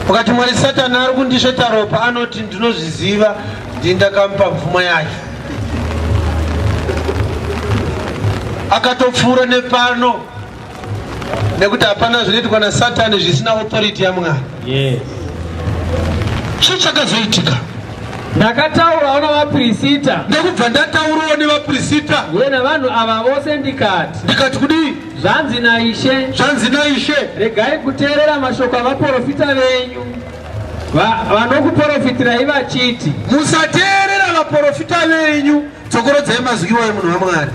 Wakati Mwari Satani ari kundisveta ropa anoti ndinozviziva, ndindakampa mvumo yacho. Akatopfuura nepano nekuti hapana zvinoitwa naSatani zvisina authority yaMwari. Chichakazoitika ndakataurawo navaprista, ndekubva ndataurawo nevaprista nevanhu ava vose ndikati kudii? Zvanzi naIshe, regai kuteerera mashoko avaprofita venyu. vanokuprofitira ivachiti musateerera vaprofita venyu tsokorodzai mazwi iwayo munhu waMwari.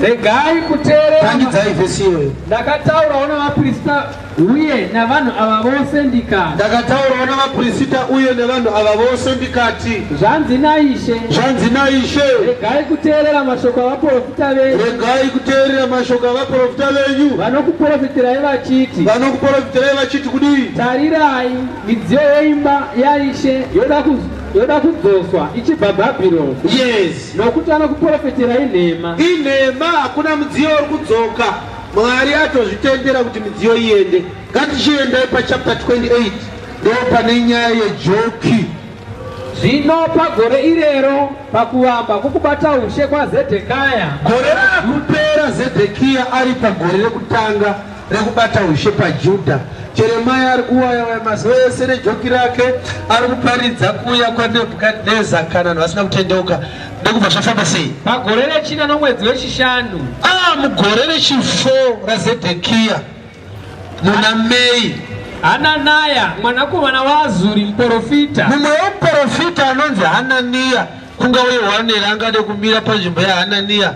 regai kuteerera. Tangidzai vhesi iyoyo. Ndakataurawo navaprista uye navanhu ava vose ndikati. Ndakataurawo navaprista uye nevanhu ava vose ndikati. Zvanzi naIshe. Zvanzi naIshe. Regai kuteerera mashoko avaprofita venyu. Regai kuteerera mashoko avaprofita venyu. Vanokuprofitirai vachiti. Vanokuprofitirai vachiti kudii? Tarirai midziyo yeimba yaIshe yoda kudzoswa ichibva Bhabhironi. Yes. Nokuti vanokuprofitirai nhema. Inhema, hakuna mudziyo uri kudzoka. Mwari atozvitendera kuti midziyo iende. Ngatichiendai pachapter 28 ndo pane nyaya yejoki. Zvino pagore irero pakuvamba kwokubata ushe kwaZedhekia, gore rakupera Zedhekia ari pagore rekutanga rekubata ushe paJudha, Jeremia ari kuwaya mazuva ese nejoki rake, ari kuparidza kuuya kwaNebhukadhineza kana vanhu vasina kutendeuka. Ndokubva zvafamba sei? pagore rechina nomwedzi wechishanu, mugore rechi4 raZedhekia muna Mei, Hananaya mwanakomana waAzuri muprofita, mumwe wemuprofita anonzi Hanania, kunga weHaneri angade kumira panzvimbo yaHanania.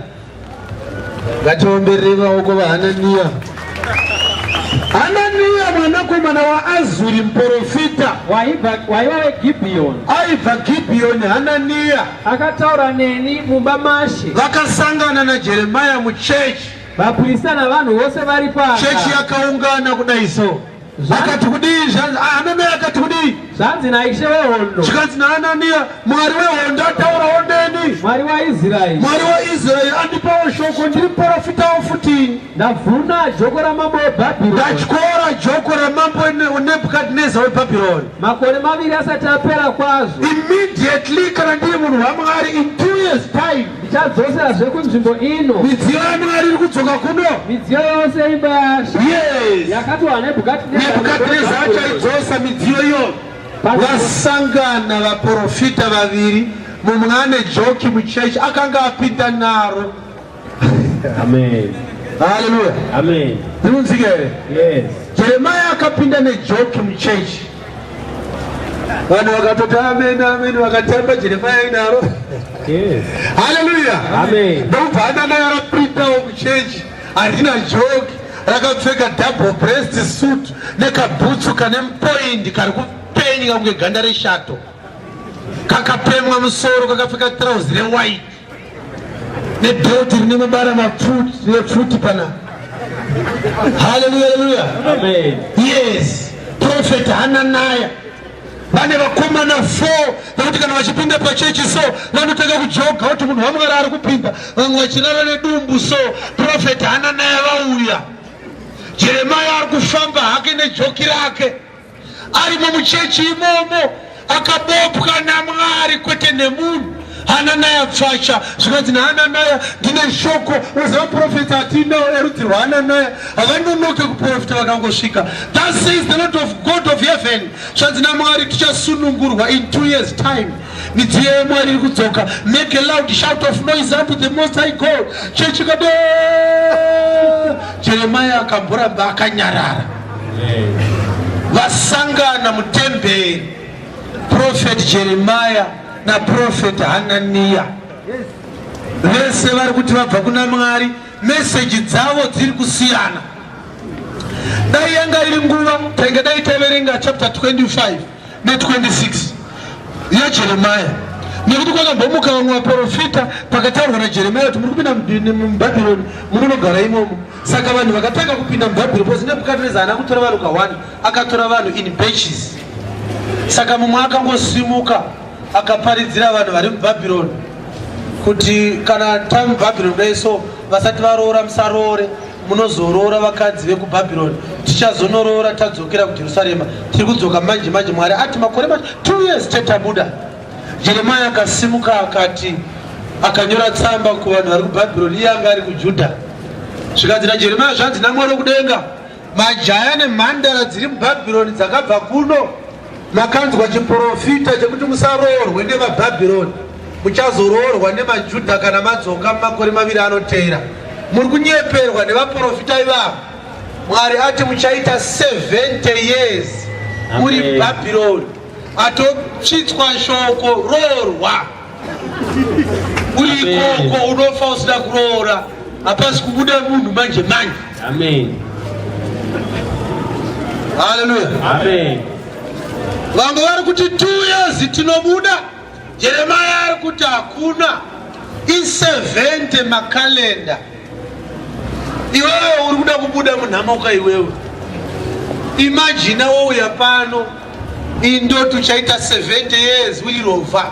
Ngatiomberere maoko vaHanania. Hanania mwanakomana waAzuri muprofita waiva weGibheoni, aibva Gibheoni. Hanania akataura neni mumba mashe. vakasangana naJeremia muchechi. Vaprista navanhu vose vari paka. Chechi yakaungana kudai so. Akati kudii? Hanania akati kudii? Zvanzi naIshe wehondo. Chikanzi naHanania, Mwari wehondo ataurawo neni. Mwari waIsraeri. Mwari waIsraeri andipawo shoko, ndiri muprofitawo futi. Ndavhuna joko ramambo weBhabhironi. Ndatyora joko ramambo weNebhukadhineza weBhabhironi. Makore maviri asati apera kwazvo. Immediately kana ndiri munhu waMwari, in 2 years time ndichadzoserazve kunzvimbo ino. midziyo yaMwari iri kudzoka kuno. Midziyo yose imba yaShe. Yes. Yakatwa Nebhukadhineza achaidzosa midziyo iyo. Vasangana vaprofita vaviri, mumwe ane joki muchechi akanga apinda naro. Amen. Haleluya. Amen. Ndinonzika here? Yes. Jeremia akapinda nejoki muchechi. Vanhu vakatoti amen amen, vakatamba Jeremia inaro. Yes. Haleluya. Amen. Ndobva Hanania rapindawo muchechi, harina joki, rakapfeka double breast suit nekabhutsu kane mupoindi kari kupenyika kunge ganda reshato, kakapemwa musoro, kakapfeka trouzi rewhite nebheti rine mabara mapfuti pana. Haleluya, haleluya. Amen. Yes. Prophet Hanania vane vakomana 4 vakuti kana vachipinda pachechi so vanotanga kujoga kuti munhu waMwari ari kupinda, vamwe vachirara nedumbu so. Prophet Hanania vauya, Jeremia ari kufamba hake nejoki rake, arimo muchechi imomo, akabopwa naMwari kwete nemunhu. Hanania pfacha, zvikanzi naHanania, ndine shoko. Vaprofita atinawo erudzi rwaHanania, havanonoke kuprofita vakangosvika. Thus says the Lord of God of heaven, zvanzi naMwari, tichasunungurwa in 2 years time. Midziyo yeMwari iri kudzoka. Make a loud shout of noise unto the Most High God. Chechi kade. Jeremia akamboramba akanyarara. Vasangana mutemberi, Prophet Jeremia na Prophet Hanania. Vese vari kuti vabva kuna Mwari, meseji dzavo dziri kusiyana. Dai yanga iri nguva tenge dai teverenga chapter 25 ne26 yaJeremia, nekuti kwakambomuka vamwe vaprofita pakataurwa naJeremia kuti muri kupinda muBhabhironi, munogara imomo. Saka vanhu vakatanga kupinda muBhabhironi, pozi Nebhukadhineza haana kutora vanhu ka1, akatora vanhu in batches. Saka mumwe akangosimuka akaparidzira vanhu vari muBhabhironi kuti kana tava muBhabhironi dai so, vasati varoora musaroore, munozoroora vakadzi vekuBhabhironi, tichazonorora tadzokera kuJerusarema, tiri kudzoka manje manje. Mwari ati makore 2 years tetabuda. Jeremia akasimuka akati, akanyora tsamba kuvanhu vari kuBhabhironi, iye anga ari kuJudha. Zvikanzi naJeremia, zvanzi naMwari wokudenga, majaya nemhandara dziri muBhabhironi dzakabva kuno, makanzwa chiprofita chekuti musaroorwe nevaBhabhironi, muchazoroorwa nemaJudha kana madzoka mumakore 2 anoteera. Muri kunyeperwa nevaprofita ivavo. Mwari ati muchaita 70 years muri Bhabhironi. atopchitswa shoko roorwa uri ikoko unofa usina kuroora hapasi kubuda munhu manje manje. Amen. Haleluya. Amen. Vamwe vari kuti 2 years tinobuda, Jeremia ari kuti hakuna, i70 makalenda. Iwewe uri kuda kubuda munhamoka iwewe. Imagine wouya pano indoto uchaita 70 years uri rovha,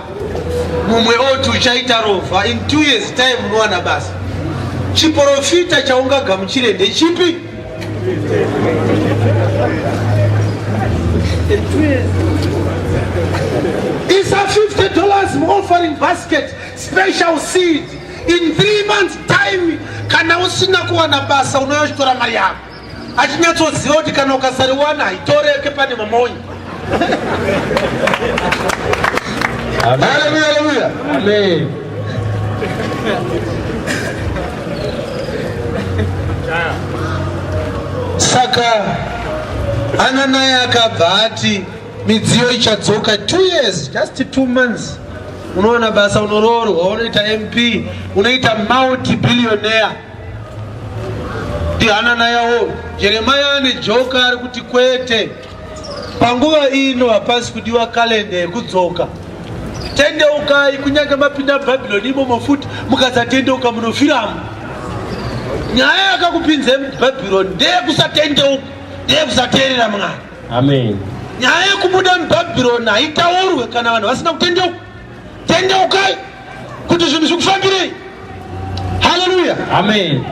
mumwe oti uchaita rovha, in 2 years time unowana basa. Chiprofita chaungagamuchire ndechipi? It's a $50 offering basket, special seed. In 3 months time, kana usina kuwana basa unoyoshtora mari yako. Achinyatsoziva kuti kana ukasariwana itoreke pane mamonyi. Hallelujah, hallelujah. Amen. Saka Hananiah akabva ati midziyo ichadzoka 2 years, just 2 months. Unoona basa unoroorwa, unoita MP, unoita multi-billionaire. Ndi Hananiah wo. Jeremiah ane joka ari kuti kwete. Panguva ino hapasi kudiwa kalenda yekudzoka. Tendeukai kunyange mapinda Babylon imomo futi mukasatendeuka munofiramu. Nyaya yakakupinze muBhabhironi ndeyekusatendeuka, ndeyekusateerera Mwari. Amen. Nyaya yekubuda muBhabhironi haitaurwe kana vanhu vasina kutendeuka. Tendeukai kuti zvinhu zvikufambirei. Haleluya. Amen.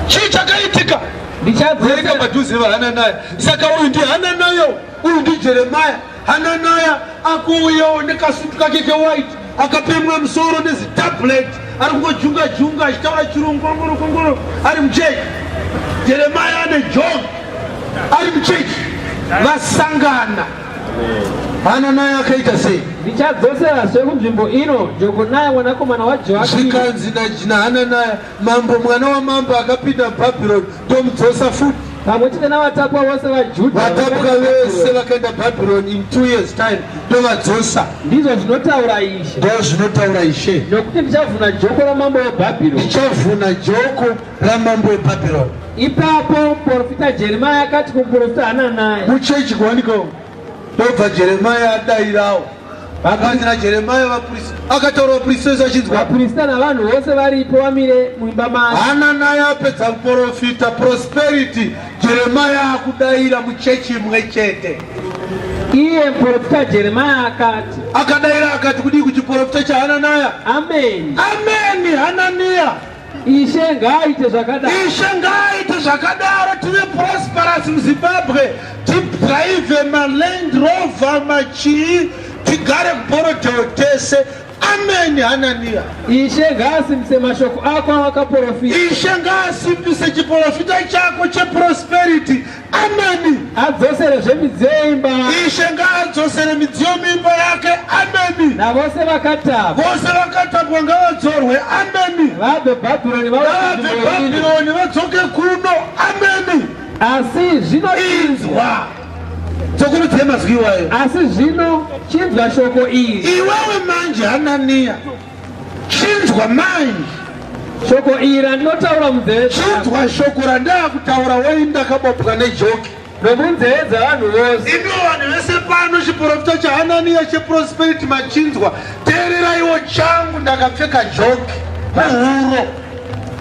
Chii chakaitika? Ndichadzeka padhuze vaHananiah. Saka uyu ndi Hananiah, uyu ndi Jeremiah. Hananiah akuuyawo nekasutu kake kewhite, akapemwa musoro nezitablet, ari kungojunga junga achitaura chirungu kongoro ari muchechi. Jeremiah ane John ari muchechi, vasangana. Hananiah akaita sei? Ndichadzosera sekunzvimbo ino Jekonaya mwanakomana waJoakimu. Zvikanzi naHananiah, mambo mwana wamambo akapinda Bhabhironi, tomudzosa futi. Pamwe chete navatapwa vose vaJudha, vatapwa vese vakaenda Bhabhironi in 2 years time, tovadzosa. Ndizvo zvinotaura Ishe. Ndo zvinotaura Ishe. Nokuti ndichavhuna joko ramambo weBhabhironi. Ndichavhuna joko ramambo weBhabhironi. Ipapo muprofita Jeremiah akati kumuprofita Hananiah, muchechi kuwanikwa ndobva Jeremiah adayirawo. Vakanzi naJeremiah vaprista, akataura vaprista vese vachinzwa. Vaprista navanhu vose varipo vamire muimba make. Hananiah apedza kuprofita prosperity, Jeremiah akudayira muchechi imwe chete. Iye muprofita Jeremiah akati, akadayira akati kudii kuchiprofita chaHananiah? Amen. Amen. Hananiah, Ishe ngaaite zvakadaro. Ishe ngaaite zvakadaro, tive prosperous muZimbabwe, tidrive maLand Rover machii, tigare kuBhorodho tese. Amen. Hananiah, Ishe ngaasimbise mashoko ako awakaprofita. Ishe ngaasimbise chiprofita chako cheprosperity. Amen. Adzosere midziyo yeimba. Ishe ngaadzosere midziyo muimba yake. Amen. Navose vakatapwa. Vose vakatapwa ngavadzorwe. Amen. Vabve Bhabhironi Bhabhironi vadzoke kuno. Amen. Asi zvino inzwa dzokurudzira mazwi iwayo. Asi zvino chinzwa shoko iri. Iwewe manje Hananiah, chinzwa manje shoko iri randinotaura munzeve. chinzwa shoko randakutaura weyi ndakabopwa nejoki nomunzeve dzavanhu vose. imi vanhu vese pano chiprofita chaHananiah cheprosperity machinzwa. Teereraiwo changu, ndakapfeka joki muhuro.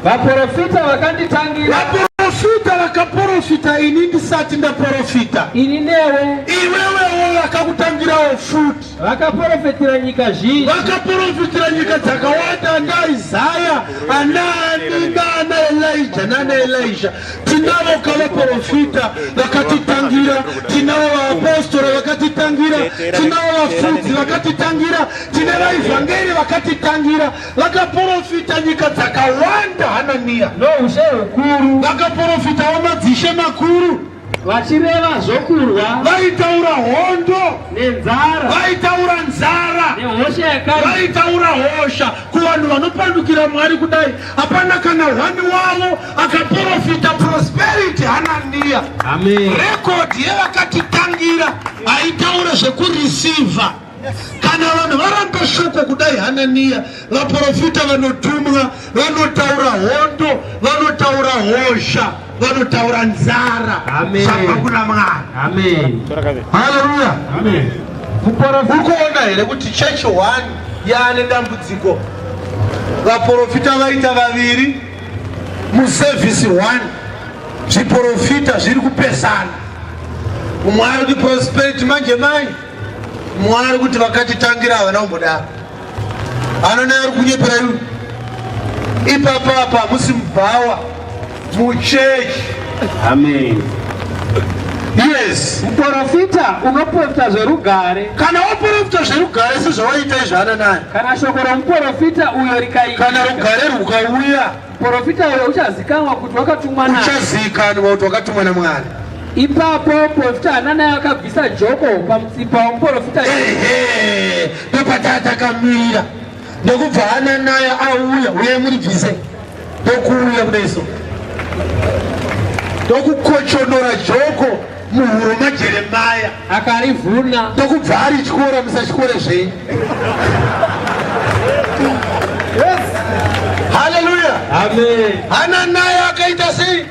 Vaprofita vakanditangira. Vaprofita vakaprofita ini ndisati ndaprofita. Ini newe. Iwewewo vakakutangirawo futi. Vakaprofitira nyika zhinji. Vakaprofitira nyika dzakawanda, ana Isaya, Anani naana Elijah naana Elisha. Tinavo kavaprofita vakatitangira, tinavo vaapostoli vakatitangira, tinavo vafudzi vakatitangira, tine vaivhangeri vakatitangira, vakaprofita nyika dzakawanda. Hananiah noushe hukuru. vakaprofitawo madzishe makuru. vachireva zvokurwa vaitaura hondo nenzara vaitaura nzara nehosha yakaipa vaitaura hosha kuvanhu vanopandukira Mwari kudai. Hapana kana hwani wavo akaprofita prosperity. Hananiya rekodhi yevakatitangira aitaura zvekurisivha. Kana vanhu varambe shoko kudai Hananiya, vaprofita vanotumwa vanotaura hondo, vanotaura hosha, vanotaura nzara sabva kuna Mwari. Haleluya. Ukuona here kuti chechi 1 yaane dambudziko. Vaprofita vaita vaviri musevhisi 1, zviprofita zviri kupesana. Umwe ari kuti prosperity manje manje, Mwari kuti vakatitangira havana kumbodaro. Hananiya ari kunyepera iwe. Ipapo apa musimubhawa muchechi. Amen. Yes. Muprofita unoprofita zverugare. Kana waprofita zverugare sezvawaita izvaHananiya. Kana shoko romuprofita uyo rikaita. Kana rugare rukauya, muprofita uyo uchazikanwa kuti wakatumwa naye. Uchazikanwa kuti wakatumwa naMwari. Ipapo profita Hananiya akabvisa joko pamutsipa womuprofita. Ndopatakamira ndokubva Hananiya auya, uye muribvise ndokuuya kudeso ndokukochonora joko muhuro maJeremaya akarivhuna ndokubva arityora musachikore zvenyu. Haleluya. Amen. Hananiya akaita sei?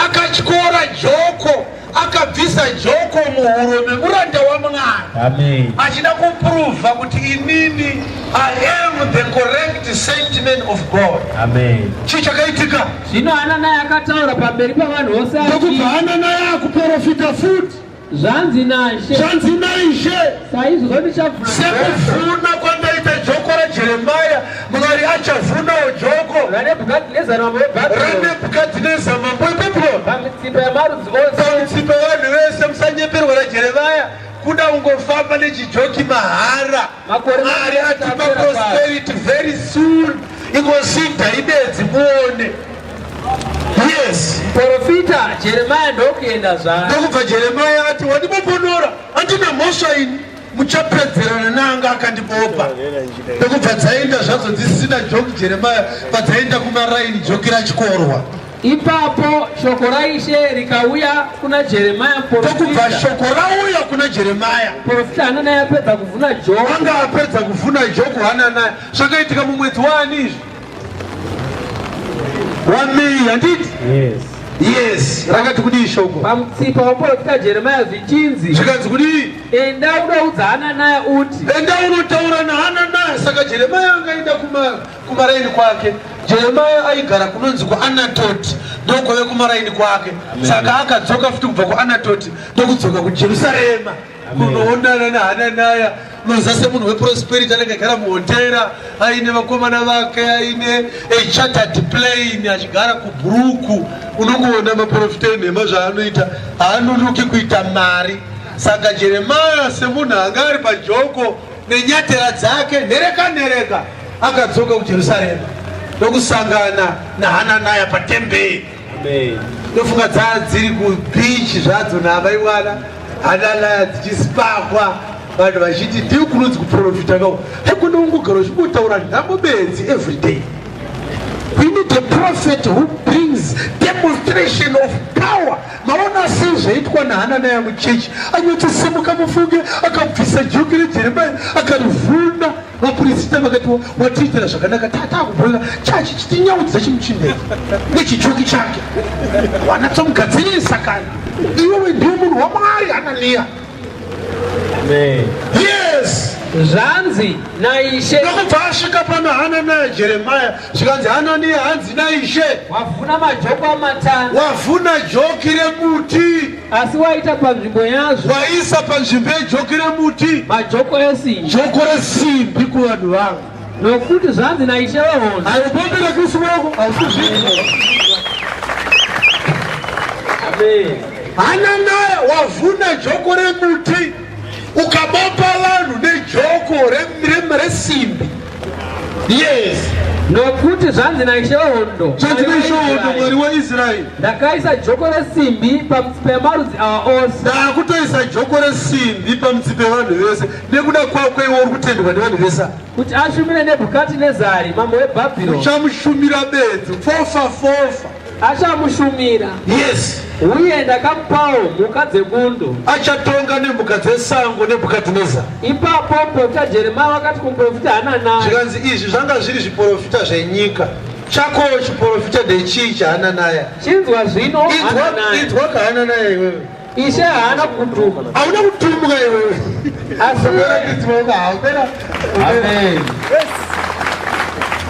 Akatyora joko, akabvisa joko muhuro memuranda waMwari. Amen. Achida kuprova kuti inini I am the correct sentiment of God. Amen. Chichakaitika. Zvino Hananiya akataura pamberi pavanhu vose Ndokubva Hananiya akuprofita futi. Zvanzi naIshe. Zvanzi naIshe. Saizvozvo ndichavhuna. Sekuvhuna kwandaita joko raJeremaya, Mwari achavhunawo joko raNebhukadhinezari mambo weBhabhironi pamitsipa yamarudzi ose. pamitsipa vanhu vese. Musanyeperwa raJeremaya kuda ungofamba nechijoki mahara. Mwari atipa prosperity very soon. Ingosinda ibedzi muone. Yes. Profita Jeremaya ndokuenda zvake. Ndokubva Jeremaya ati wandimboponora, handina mhosva ini, muchapedzerana nanga akandibopa. Ndokubva dzaenda zvadzo dzisisina joki Jeremaya, padzaenda kumaraini joki rachikorwa. Ipapo shoko raIshe rikauya kuna Jeremaya muprofita. Ndokubva shoko rauya kuna Jeremaya. Profita Hananiya apedza kuvhuna joko. Anga apedza kuvhuna joko Hananiya. Zvakaitika mumwedzi waani izvi? Wamei handiti? Yes. Yes. Rakati kudii shoko? Pamutsipa womuprofita Jeremaya zvichinzi. Zvikanzi kudii? Enda unoudza Hananiya uti. Enda unotaura naHananiya. Saka Jeremaya angaenda kumaraini kwake. Jeremaya aigara kunonzi kuAnatoti, ndokwave kumaraini kwake. Saka akadzoka futi kubva kuAnatoti ndokudzoka kuJerusarema kunoonana naHananiya. Nozase munhu weprosperity anenge agara muhotera aine vakomana vake, aine chartered plane, achigara kubhuruku. Unongoona maprofita enhema zvaanoita, haanonoki kuita mari. Saka Jeremaya semunhu anga ari pajoko nenyatera dzake nhereka akadzoka kuJerusarema ndokusangana naHananiya patemberi. Ndofunga dzaa dziri kubichi zvadzo navaiwana Hananiya dzichisipakwa, vanhu vachiti ndiri kunonzi kuprofita kako. Hekuno ungogara uchimbotaura nhamo bedzi every day. We need a prophet who brings demonstration of power. Maona sei zvaitwa naHananiya muchechi. Anyotosimuka mufunge, akabvisa joki raJeremaya akarivhuna. Vaprofita vakati watiitira zvakanaka, tatakubhurika chachi chitinyaudza chimuchindei nechijoki chake. Wanatsomugadzirisa kana iwewe ndiwe munhu waMwari Hananiya. Amen. Yes. Zvanzi naIshe. Ndokubva asvika pana Hananiya Jeremaya, zvikanzi Hananiya, hanzi naIshe, wavhuna majoko amatanda. Wavhuna joki remuti. Asi waita panzvimbo yazvo. Waisa panzvimbo yejoki remuti majoko esimbi. Joko resimbi kuvanhu vangu. Nokuti zvanzi naIshe wehondo. Aipombera Kristu wako ausizvino. Amen. Hananiya wavhuna joko remuti ukabopa vanhu nejoko resimbi. Yes. nokuti zvanzi naishe hondo mwari waIsraeri ndakaisa joko resimbi pamutsipa yamarudzi awa ose. ndakutoisa joko resimbi pamutsipa yavanhu vese nekuda kwako iwe uri kutendwa nevanhu vese kuti ashumire Nebhukadhinezari mambo weBhabhironi. uchamushumira bedzi fofa achamushumira. yes. uye ndakamupawo mhuka dzebundo. achatonga nemhuka dzesango Nebhukadhinezari. ipapo muprofita Jeremia vakati kumuprofita Hananaya, zvikanzi izvi zvanga zviri zviprofita zvenyika, chakowo chiprofita ndechii chaHananaya? chinzwa zvino Hananaya. idzwa kaHananaya iwewe. Ishe haana kukutuma. hauna kutumwa iwewe. Amen.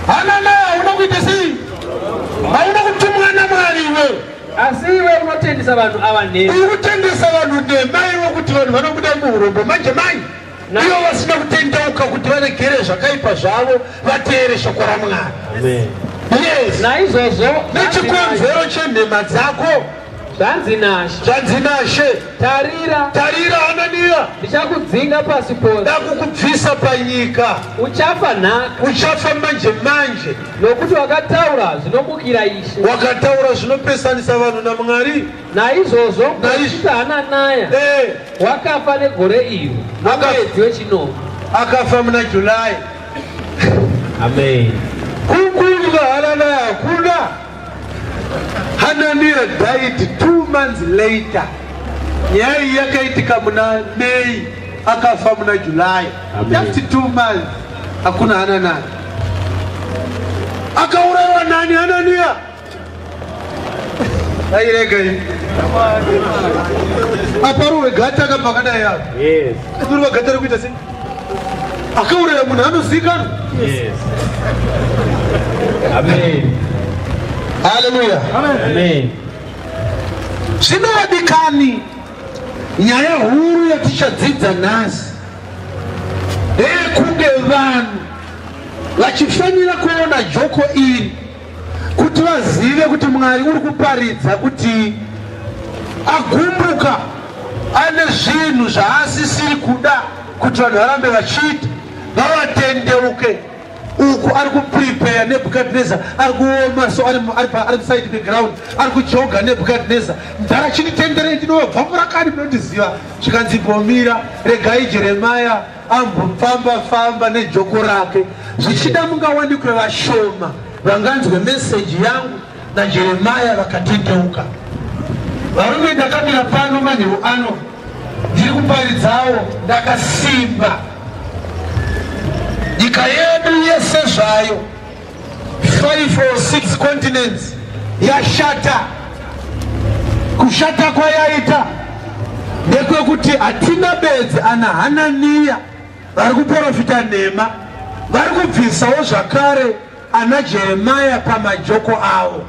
Hananaya hauna kuita sei? hauna kutumwa naMwari iwewe. asi iwe unotendesa vanhu ava nhema. uri kutendesa vanhu nhema iwe kuti vanhu vanobuda muurombo manje ivo vasina kutendeuka kuti varegere zvakaipa zvavo vateere shoko raMwari. yes. naizvozvo nechikonzero chenhema dzako zvanzi naShe, tarira Hananiya, ndichakudzinga pasi pose, ndakukubvisa panyika, uchafa nhaka, uchafa manje nokuti wakataura zvinomukira Ishe, wakataura zvinopesanisa vanhu naMwari. naizvozvo muprofita Hananaya wakafa negore iro nomwedzi wechinomwe, akafa muna Julai. amen. kukundwa Hananaya hakuna. Hananiya died 2 months later. nyaya iyi yakaitika muna May, akafa muna July. just 2 months. hakuna Hananaya. akaurayiwa nani Hananiya? airega iyi aparuwe gata akabva kadai yavo. uri vagata rekuita sei? akauraya munhu anozikanwa. amen. haleluya. amen. zvinovadikani nyaya huru yatichadzidza nhasi kunge vanhu vachifanira kuona joko iri kuti vazive kuti Mwari uri kuparidza kuti agumbuka ane zvinhu zvaasisiri kuda kuti vanhu varambe vachiita, vavatendeuke. uku ari kuprepare Nebhukadhinezari, ari kuoma, so ari side background, ari kujoga Nebhukadhinezari. ndara chinitenderei ndinobva murakani munondiziva. zvikanzi mbomira regai Jeremia ambofamba nejoko rake, zvichida mungawanikwe vashoma vanganzwe meseji yangu naJeremia vakatendeuka. varume ndakamira pano manheru ano ndiri kuparidzawo ndakasimba. nyika yedu yese zvayo 5 or 6 continents yashata. kushata kwayaita ndekwekuti hatina bedzi ana Hananiya vari kuprofita nhema, vari kubvisawo zvakare ana Jeremia pamajoko avo.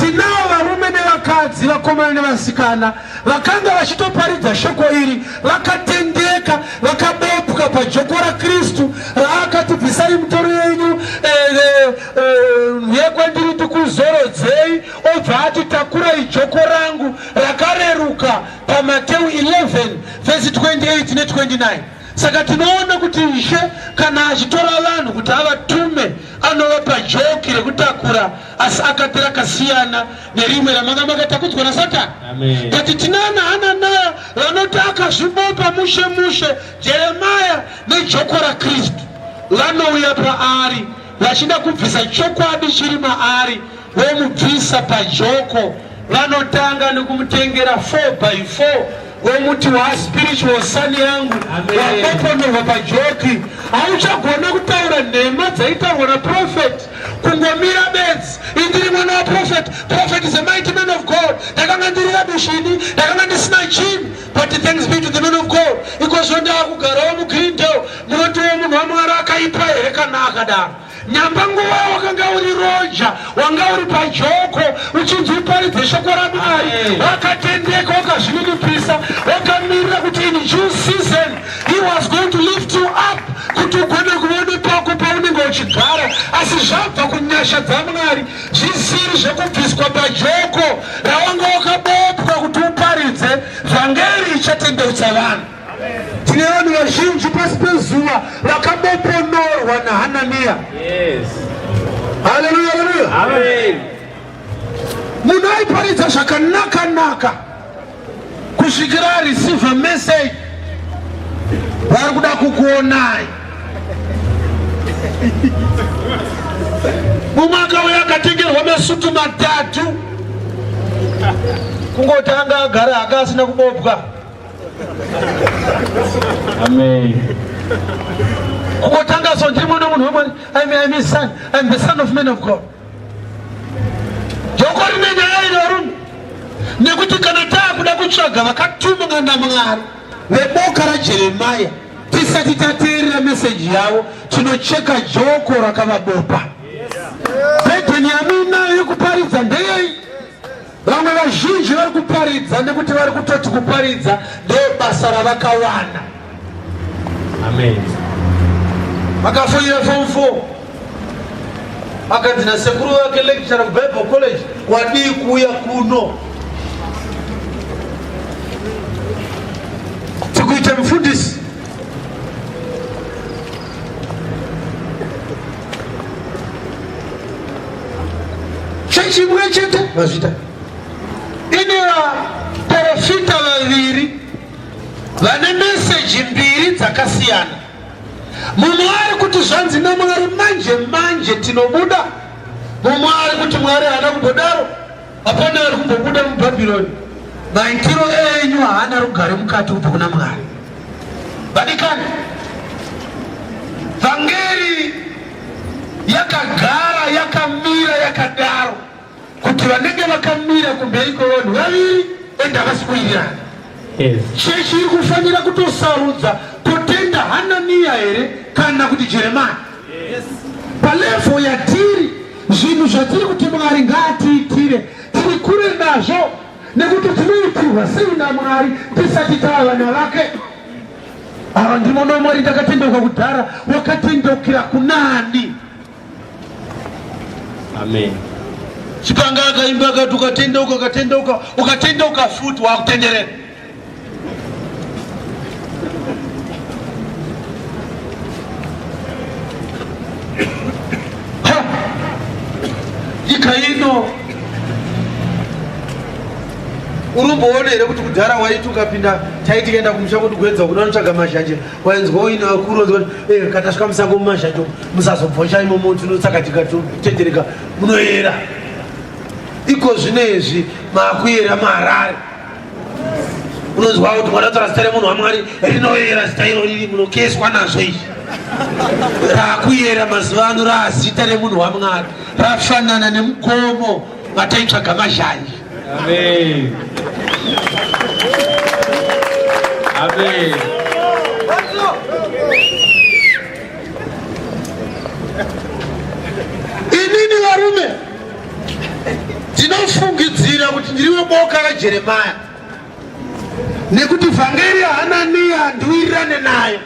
tinavo varume nevakadzi, vakomana nevasikana vakanga vachitoparidza shoko iri, vakatendeka, vakabopuka pajoko raKristu raakati bvisai mitoro yenyu yekwandiri tikuzorodzei, obva ati takurai joko rangu rakareruka paMateu 11 verse 28 ne29. saka tinoona kuti Ishe kana achitora vanhu kuti avatume anovapa joki rekutakura, asi akatira kasiyana nerimwe ramanga makatakudzwa naSatani. kuti tinana Hananaya vanoti akazvibopa mushe Jeremia nejoko raKristu, vanouya paari vachida kubvisa chokwadi chiri maari, vomubvisa pajoko. vanotanga nekumutengera 4x4 womuti spiritual son yangu wapoponerwa pajoki. hauchagona kutaura nhema dzaitaurwa naprofeti, kungomira bedzi. indiri mwana waprofeti, prophet is a mighty man of God. ndakanga ndiri rabishini, ndakanga ndisina chinhu, but thanks be to the man of God. ikozvo ndakugarawo muGreendale. munotiwo munhu waMwari akaipa here kana akadaro? nyamba nguva wakanga uri roja, wanga uri pajoko uchinzi uparidze shoko raMwari, wakatendeka, wakazvinipisa, wakamirira kuti in due season he was going to lift you up, kuti ugone kuone pako paunenge uchigara. asi zvabva kunyasha dzaMwari, zvisiri zvekubviswa pajoko rawanga wakabopwa kuti uparidze vhangeri ichatendeutsa vanhu. tine vanhu vazhinji pasi pezuva vakaboponorwa naHananiya. Haleluya, haleluya. Amen. Munaiparidza zvakanaka kusvikira receive a message vari kuda kukuonai. Mumwe akauya akatengerwa masutu 3 kungotanga agara haka asina kubobwa. Amen. Kungotanga so ndiri mwana munhu wemwari. I'm his son. I'm the son of men of God. Joko rine nyaya iri varume, nekuti kana taakuda kutsvaga vakatumwa naMwari veboka raJeremia tisati tateerera meseji yavo, tinocheka joko rakavabopa. Bhedheni yamunayo yekuparidza ndeyei? Vamwe vazhinji vari kuparidza nekuti vari kutoti kuparidza ndiyo basa ravakawana. Amen. Vakafoira form 4 akanzi nasekuru wake lecturer kuBible college wadii kuuya kuno tikuita mufundisi. Chechi imwe chete vazvita ine vaprofita vaviri vane meseji 2 dzakasiyana. Mumwe ari kuti zvanzi naMwari manje tinobuda, mumwe ari kuti Mwari haana kumbodaro, hapana ari kumbobuda muBhabhironi. Maitiro enyu haana rugare mukati kubva kuna Mwari. Vadikani, vhangeri yakagara yakamira yakadaro kuti vanenge vakamira kumberi kwevanhu vaviri endavasi kuwirirana. Chechi iri kufanira kutosarudza totenda Hanania here kana kuti Jeremia. Palevo yatiri zvinhu zvatiri kuti Mwari ngaatiitire tiri kure nazvo, nekuti tinoitirwa sei naMwari tisati tava vana vake. Ava ndimono Mwari ndakatendeuka kudhara, wakatendeukira kunani? Amen. Chipanga akaimba akati ukatendeuka futi wakutenderera. Nyika ino urumboona here kuti kudhara waiti ukapinda taiti kaenda kumusha kuti kuedza kuda notsvaga mazhanje wainzwa uine vakuru katasvika musango mumazhanje musazobvosha imomo tinotsaka tikatotendereka munoyera. Iko zvinezvi maakuyera maharare unonzwa kuti mwadatora zita remunhu waMwari rinoyera zita iro riri munokeswa nazvo izvi. Raakuyera mazuva ano raazita remunhu waMwari rafanana nemukomo vataitsvaga mazhanje. Amen. Amen. Inini varume ndinofungidzira kuti ndiriwe boka raJeremia, nekuti vhangeri yaHanania handiwirirane nayo,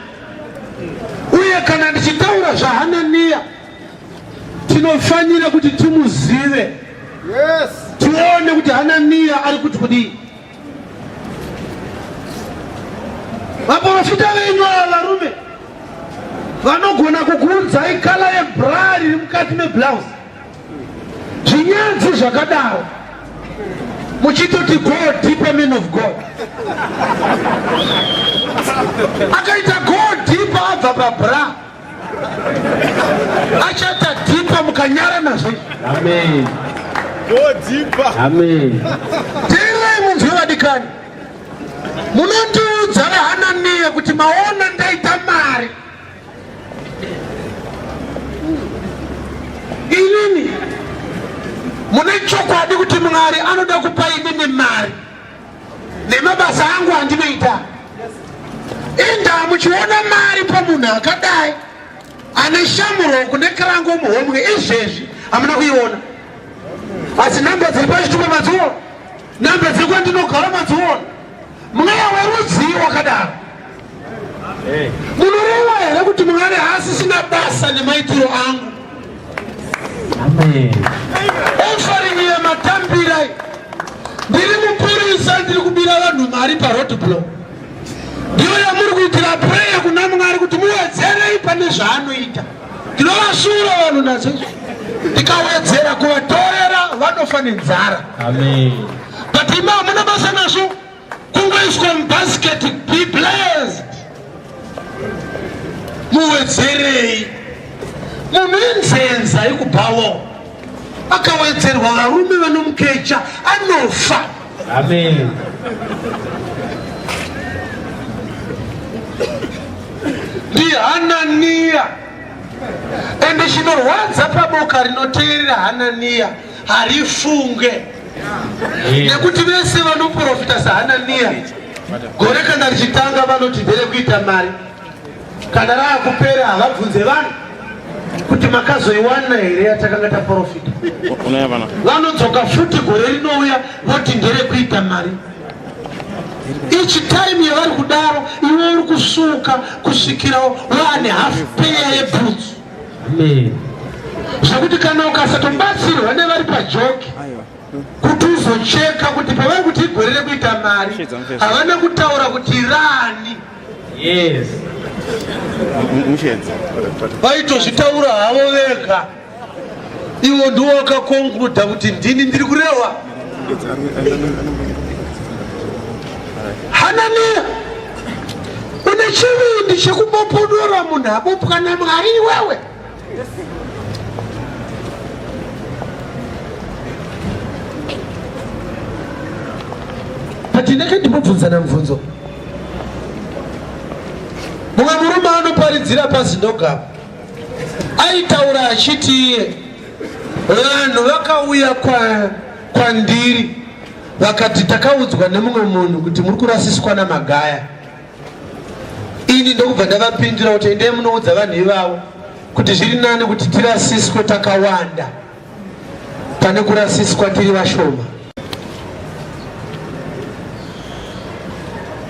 uye kana ndichitaura zvaHanania tinofanira kuti timuzive. Tione kuti Hanania ari kuti kudii. Vaprofita venyu ava varume vanogona kukuudzai kala yebhra riri mukati meblouse, zvinyanzi zvakadaro, muchitoti go deeper man of God. Akaita go deeper abva pabhra achata deeper mukanyara nazvo. Amen. Go deeper. Amen. Teerai munzwe vadikani, munondiudza vaHanania kuti maona ndaita mari. Inini mune chokwadi kuti Mwari anoda kupa inini mari nemabasa angu andinoita. Inda muchiona mari pamunhu akadai ane shamuro nekirango muhomwe izvezvi hamuna kuiona. Asi namba dziri pachitupa madziona, namba dziri kwandinogara madziona. Mweya weruzivo wakadaro. Munoreva here kuti Mwari haasisina basa nemaitiro angu. Amen. Offering yematambira ndiri mupurisa, ndiri kubira vanhu mari paroadblock, ndiyo yamuri kuitira prayer kuna Mwari kuti muwedzerei pane zvaanoita. Ndinovasura vanhu nazo. tikawedzera kuvatorera vanofa nenzara. But ima hamuna basa nazvo kungoiswa mubhasiketi. Be blessed. Muwedzerei. Munhu inzenza ikubhawo akawedzerwa varume vanomukecha anofa. Amen. Hananiya, ende chinorwadza paboka rinoteerera Hananiya harifunge, nekuti vese vanoprofita saHananiya gore kana richitanga vanoti ndere kuita mari, kana raakupera havabvunze vanhu kuti makazoiwana here yatakanga taprofita. Vanodzoka futi gore rinouya voti ndere kuita mari. Each time yavari kudaro iwe uri kusuka kusvikira wane half pay yebhutsu. Zvakuti kana ukasatobatsirwa nevari pajoki kuti uzocheka kuti pavari kuti igore rekuita mari havana kutaura kuti rani. Yes. Vaitozvitaura havo vega. Ivo ndiwo vakakonkluda kuti ndini ndiri kurehwa. Hananiya, une chivindi chekubopodora munhu abopwa naMwari iwewe. But ndeke ndimubvunzana mubvunzo. Mumwe murume anoparidzira paZinogama aitaura achiti iye vanhu vakauya kwandiri vakati takaudzwa nemumwe munhu kuti muri kurasiswa namagaya. Ini ndokubva ndavapindura kuti endei munoudza vanhu ivavo kuti zviri nani kuti tirasiswe takawanda pane kurasiswa tiri vashoma.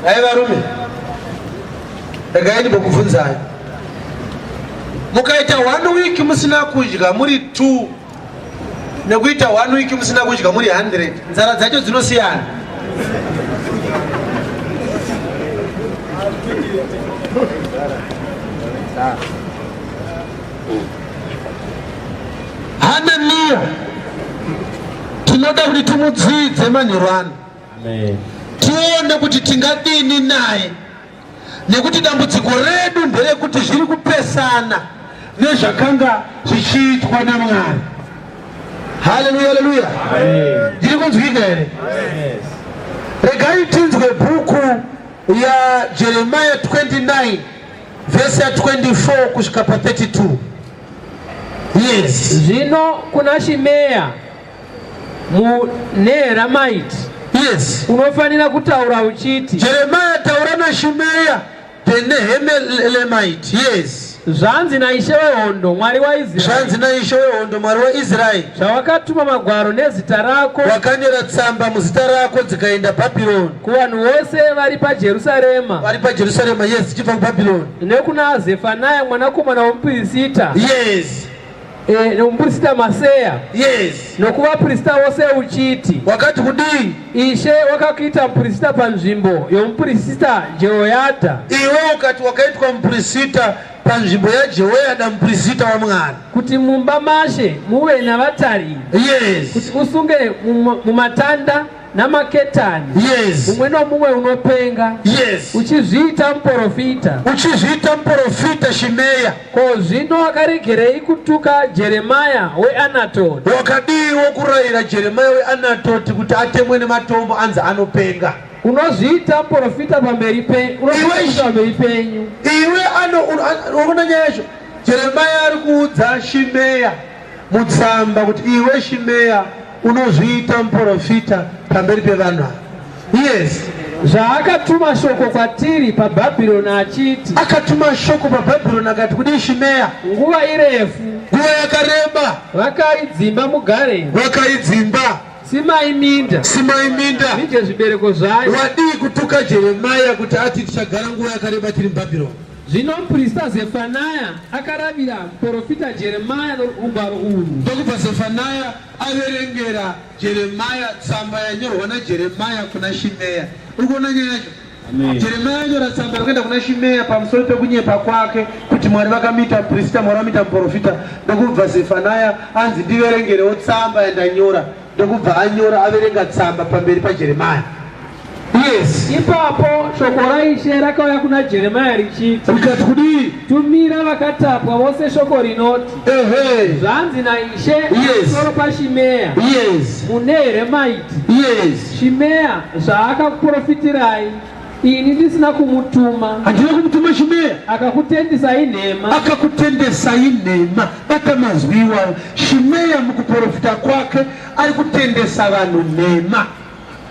Hai varume, regai ndimbokubvunzai. Mukaita 1 week musina kudya muri 2 nekuita 1 week musina kudya muri 100, nzara dzacho dzinosiyana. Hananiya, tinoda kuti timudzidze manheru ano. Tione kuti tingadini naye, nekuti dambudziko redu nderekuti zviri kupesana nezvakanga zvichiitwa naMwari. Haleluya, haleluya. Ndiri kunzwika here? Regai tinzwe bhuku ya Jeremiah 29 verse ya 24 kusvika pa 32. Yes. Zvino kuna Shimeya muNeheramaiti. Yes. Unofanira kutaura uchiti. Jeremiah taura na Shimeya Neheramaiti. Yes. Zvanzi naIshe wehondo Mwari waIsraeri. Zvanzi naIshe wehondo Mwari waIsraeri. Zvawakatuma magwaro nezita rako. Wakanyora tsamba muzita rako dzikaenda Bhabhironi. Kuvanhu vose vari paJerusarema. Vari paJerusarema, yes, chibva kuBhabhironi. Nekuna Zefanaya mwanakomana womuprista. Yes. Nomuprista Maseya. Yes. Nokuvaprista vose uchiti. Wakati kudii? Ishe wakakuita muprista panzvimbo yomuprista Jehoyadha. Iwe ukati wakaitwa muprista panzvimbo yaJehoyadha muprista waMwari. Kuti mumba mashe muve navatari. Yes. Kuti usunge mumatanda namaketani. Yes. Mumwe nomumwe unopenga. Yes. Uchizviita muprofita. Uchizviita muprofita Shimeya. Ko zvino wakaregerei kutuka Jeremiah weAnatoti? Wakadii wokurayira Jeremiah weAnatoti kuti atemwe nematombo anzi anopenga. Unozviita muprofita pamberi penyu. Iwe unoona nyaya yacho. Jeremiah ari kuudza Shimeya mutsamba kuti iwe Shimeya unozviita muprofita pamberi pevanhu. Yes. Zvaakatuma shoko kwatiri paBhabhironi achiti. Akatuma shoko paBhabhironi akati kudii Shimeya? Nguva irefu. Nguva yakareba. Vakaidzimba mugareni. Vakaidzimba. Simai minda. Simai minda. Ndizvo zvibereko zvayo. Wadii kutuka Jeremiah kuti ati tichagara nguva yakareba tiri muBhabhironi. Zvino muprista Zefanaya akaravira muprofita Jeremiah norugwaro urwu. Ndokubva Zefanaya averengera Jeremiah tsamba yanyorwa naJeremiah kuna Shimeya. Uri kuona nyaya yacho? Jeremiah nyoratsamba rakaenda kuna Shimeya pamusoro pekunyepa kwake kuti Mwari vakamita muprista, Mwari vamita muprofita. Ndokubva Zefanaya anzi ndiverengerewo tsamba yandanyora, ndokubva anyora averenga tsamba pamberi paJeremiah. Yes. Ipapo shoko la Ishe rakauya kuna Jeremiah richiti, rikati kudii? Tumira vakatapwa vose shoko rinoti, zvanzi naIshe pamusoro paShimeya muNeheremaiti. Shimeya zvaakakuprofitirai ini ndisina kumutuma, handina kumutuma Shimeya, akakutendesai nhema. Batamazviwa Shimeya mukuprofita kwake ari kutendesa vanhu nhema.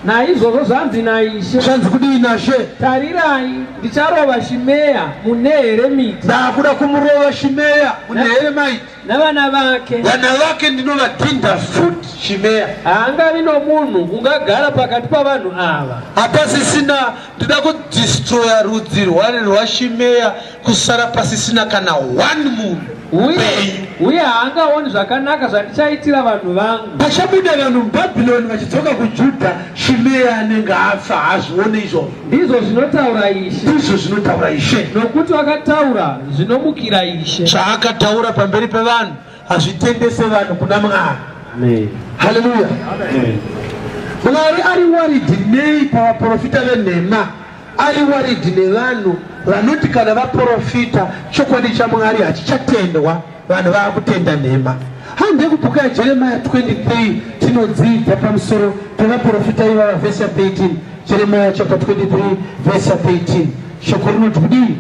Naizvozvo zvanzi naIshe, zvanzi kudii naShe? Tarirai, ndicharova Shimeya muNeheremiti. Ndakuda kumurova Shimeya muNeheremaiti navana vake. Vana vake ndinovadhinda futi. Shimeya haangavi nomunhu ungagara pakati pavanhu ava. hapasisina, ndida kudistroya rudzi rwaShimeya kusara pasisina kana one munhu. Uye haangaoni zvakanaka zvandichaitira vanhu vangu. Pachabuda vanhu muBhabhironi vachidzoka kuJudha, Shimeya anenge afa, hazvione izvozvo. Ndizvo zvinotaura Ishe. Ndizvo zvinotaura Ishe. Nokuti vakataura zvinomukira Ishe. Zvaakataura pamberi pevanhu hazvitendese vanhu kuna Mwari. Haleluya. Mwari ari waridhi nei pavaprofita venhema? Ari waridhi nevanhu vanoti kana vaprofita chokwadi chaMwari hachichatendwa, vanhu vaakutenda nhema. Handei kubhuku yaJeremiah 23 tinodzidza pamusoro pevaprofita ivava, vhesi ya 13. Jeremiah chapter 23 verse 13. Shoko rinoti kudii?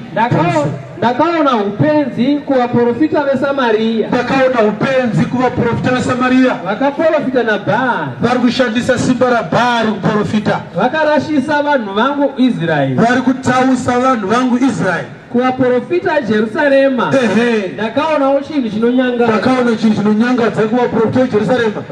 Ndakaona upenzi kuvaprofita veSamaria. Ndakaona upenzi kuvaprofita veSamaria. Vakaprofita naBhaari. Vari kushandisa simba raBhaari kuprofita. Vakarashisa vanhu vangu Israeri. Vari kutsausa vanhu vangu Israeri. Kuvaprofita Jerusarema. Ndakaonawo chinhu chinonyangadza. Ndakaona chinhu chinonyangadza kuvaprofita veJerusarema.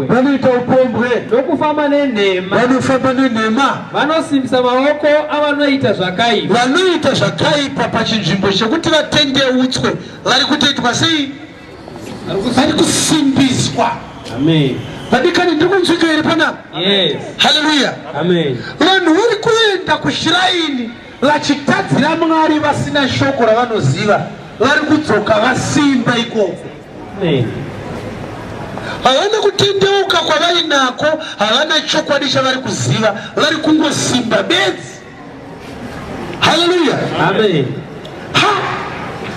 Vanoita upombwe. Nokufamba nenhema. Vanofamba nenhema. Vanosimbisa maoko avanoita zvakaipa. Vanoita zvakaipa pachinzvimbo chekuti vatendeutswe. Vari kutoitwa sei? Vari kusimbiswa. Amen. Vadikani ndikunzwika here panapa? Yes. Haleluya. Amen. Vanhu vari kuenda kushiraini vachitadzira Mwari vasina shoko ravanoziva, vari kudzoka vasimba ikoko. Havana kutendeuka kwavainako, havana chokwadi chavari kuziva, vari kungosimba bedzi. Haleluya. Amen.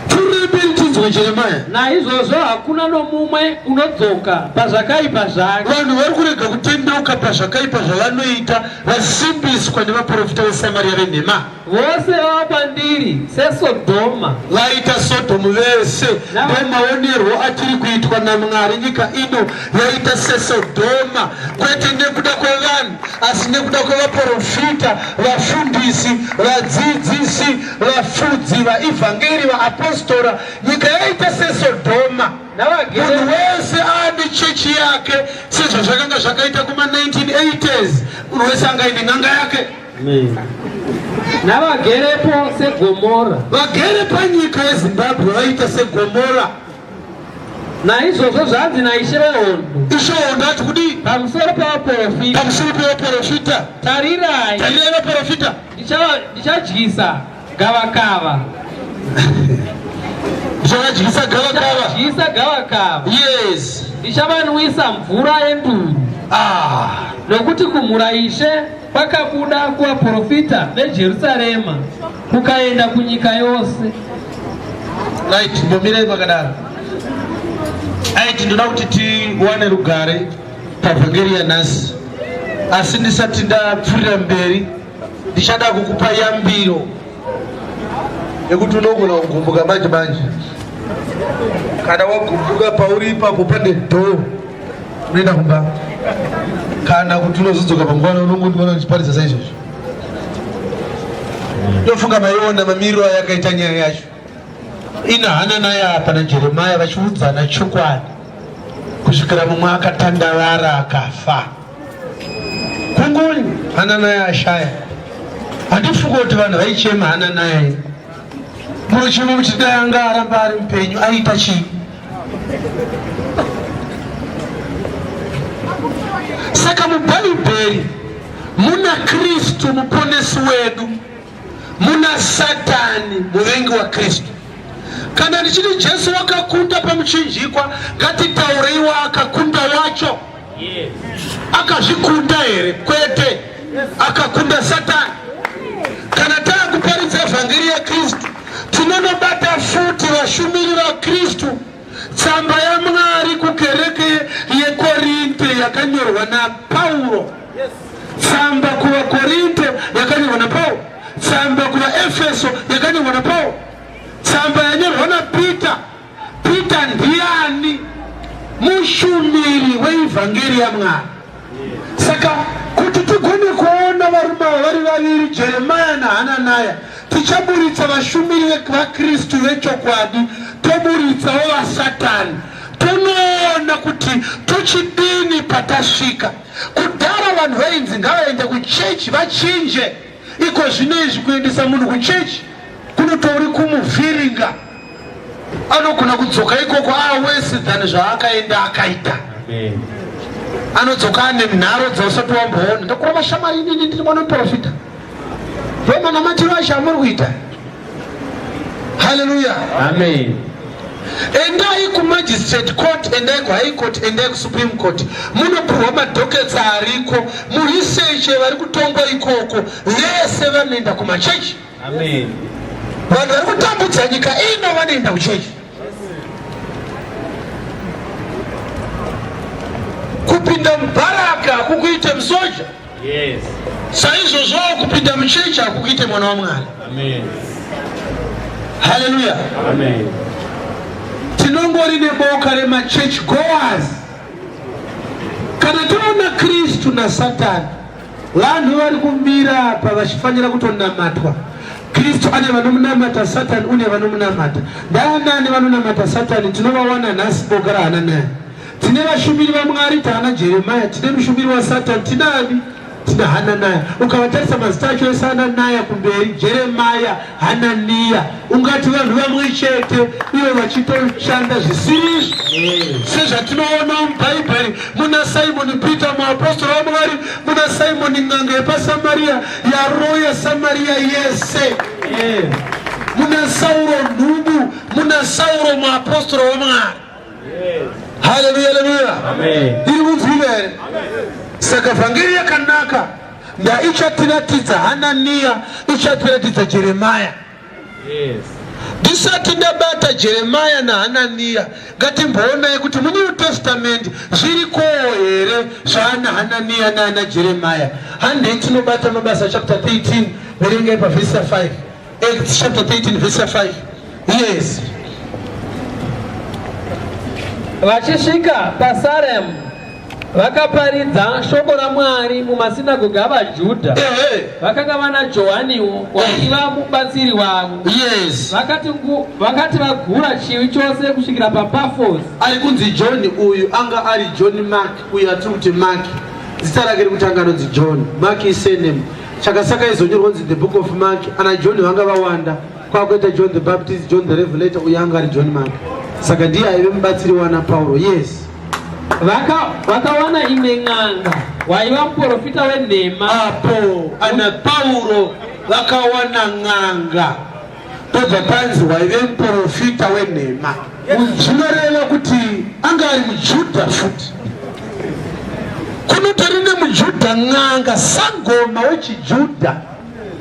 Turebe tinzwa Jeremiah. Naizvozvo hakuna nomumwe unodzoka pazvakaipa zvake. Vanhu vari kurega kutendeuka pazvakaipa zvavanoita, vasimbiswa nevaprofita veSamaria venhema. Vose vava pandiri seSodhoma. Vaita Sodhomu vese. Nemaonerwo achiri kuitwa naMwari nyika ino yaita seSodhoma, kwete nekuda kwevanhu asi nekuda kwevaprofita, vafundisi, vadzidzisi, vafudzi, vaivhangeri, vaapostora. Nyika yaita seSodhoma. Munhu wese ane chechi yake sezvazvakanga zvakaita kuma1980s. Munhu wese angaine n'anga yake. Navagerepo seGomora. Vagere panyika yeZimbabwe vaita seGomora. Naizvozvo zvanzi naIshe vehondo. Ishe hondo ati kudii? Pamusoro pevaprofita. Tarirai vaprofita. Ndichadyisa gavakava. Ndichadyisa gavakava. Yes. Ndichavanwisa mvura yenduru. Nokuti kumhura Ishe kwakabuda kuvaprofita veJerusarema kukaenda kunyika yose. Right, ndomirai pakadaro. Aiti ndoda kuti tiwane rugare pavhangeri yanhasi. Asi ndisati ndapfuurira mberi, ndichada kukupa yambiro yekuti unogona kugumbuka manje manje. Kana wagumbuka pauri ipapo pane dhoo, unoenda kumba. Kana kuti unozodzoka pangwana unongoona ndichiparidza saizvozvo. Ndofunga maiona mamiriro ayakaita nyaya yacho. Ina Hananai apa naJeremiah vachiudzana chokwadi kusvikira mumwe akatandavara akafa. Kungoni Hananai ashaya. Handifunga kuti vanhu vaichema Hananai. Munochema kuti dai anga aramba ari mupenyu aita chii? Saka muBhaibheri muna Kristu muponesi wedu, muna Satani muvengi wa Kristu. Kana ndichiti Jesu wakakunda pamuchinjikwa, ngatitauriwa akakunda wacho. Akazvikunda here? Kwete, akakunda Satani. Kana takuparidza evhangeri ya Kristu, tinonobata futi vashumiri va Kristu tsamba yaMwari kukereke yeKorinte yakanyorwa naPauro, tsamba kuvaKorinte yakanyorwa naPauro, tsamba kuvaEfeso yakanyorwa naPauro, tsamba yanyorwa naPita. Pita ndiani? Mushumiri weivhangeri yaMwari. Saka kuti tigone kuona varume vari vaviri, Jeremia naHananiah, tichaburitsa vashumiri vaKristu vechokwadi, toburitsawo vaSatani. Tonoona kuti tochidini patasvika. Kudhara vanhu vainzi ngavaende kuchechi vachinje. Iko zvinezvi kuendesa munhu kuchechi kunotori kumuvhiringa. Anogona kudzoka ikoko awese than zvaakaenda akaita. Anodzoka ane nharo dzausati wamboona. Ndakurova shamwari inini ndiri mwana muprofita. Vemana matiro acho amuri kuita. Hallelujah. Amen. Endai kumagistrate court, endai kuhigh court, endai kusupreme court. Munopuhwa madhoketsa ariko, muresearche vari kutongwa ikoko, vese vanoenda kumachechi. Amen. Vanhu vari kutambudza nyika ino vanoenda kuchechi. Kupinda mubaraka hakukuite musoja. Yes. Saizvozvo kupinda muchechi hakukuite mwana waMwari. Amen. Hallelujah. Amen. Tinongori neboka remachurch goers. Kana toona Kristu naSatani, vanhu vari kumira apa vachifanira kutonamatwa. Kristu ane vanomunamata, Satani une vanomunamata. Ndaanani vanonamata Satani? Tinovawana nhasi boka raHananiah. Tine vashumiri vaMwari, tahana Jeremia. Tine mushumiri waSatani, tinani? Tina Hananiah. Ukavatarisa mazita acho ese Hananiah kumberi, Jeremia, Hananiah, ungati vanhu vamwe chete ivo vachitoshanda zvisiri sezvatinoona mubhaibheri. Muna Simoni Peter muapostoli waMwari, muna Simoni n'anga yepaSamaria yaroya Samaria yese. Muna Sauro nhubu, muna Sauro muapostoli waMwari. Hallelujah, hallelujah. Amen. Iri munzvimere. Saka vhangeri yakanaka ndaichatiratidza Hananiah, ichatiratidza Jeremia. Yes. Ndisati ndabata Jeremia naHananiah, ngatimboonai kuti muNew Testament zviriko here zvaana Hananiah naana Jeremia. Handei tinobata Mabasa chapter 13, verengai pavhesi 5. Acts chapter 13 verse 5. Yes. Vachisvika paSaremu, vakaparidza shoko raMwari mumasinagoge avaJudha. Vakanga vana Johaniwo waiva mubatsiri wavo. Yes. Vakati vagura chivi chose kusvikira paPafosi. Ari kunzi John uyu anga ari John Mark, uyu atiri kuti Mark. Zita rake rekutanga anonzi John. Mark is surname. Chakasaka izonyorwa kunzi the book of Mark. Ana John vanga vawanda. Kwakuita John the Baptist, John the Revelator, uyu anga ari John Mark. Saka ndiye aive mubatsiri wana Paulo. Yes. Vakawana imwe n'anga waiva muprofita wenhema. Apo ana Paulo vakawana n'anga tobva panzi waive muprofita wenhema. Zvinoreva kuti anga ari muJudha futi. Kunotori nemuJudha n'anga, Sangoma wechiJudha,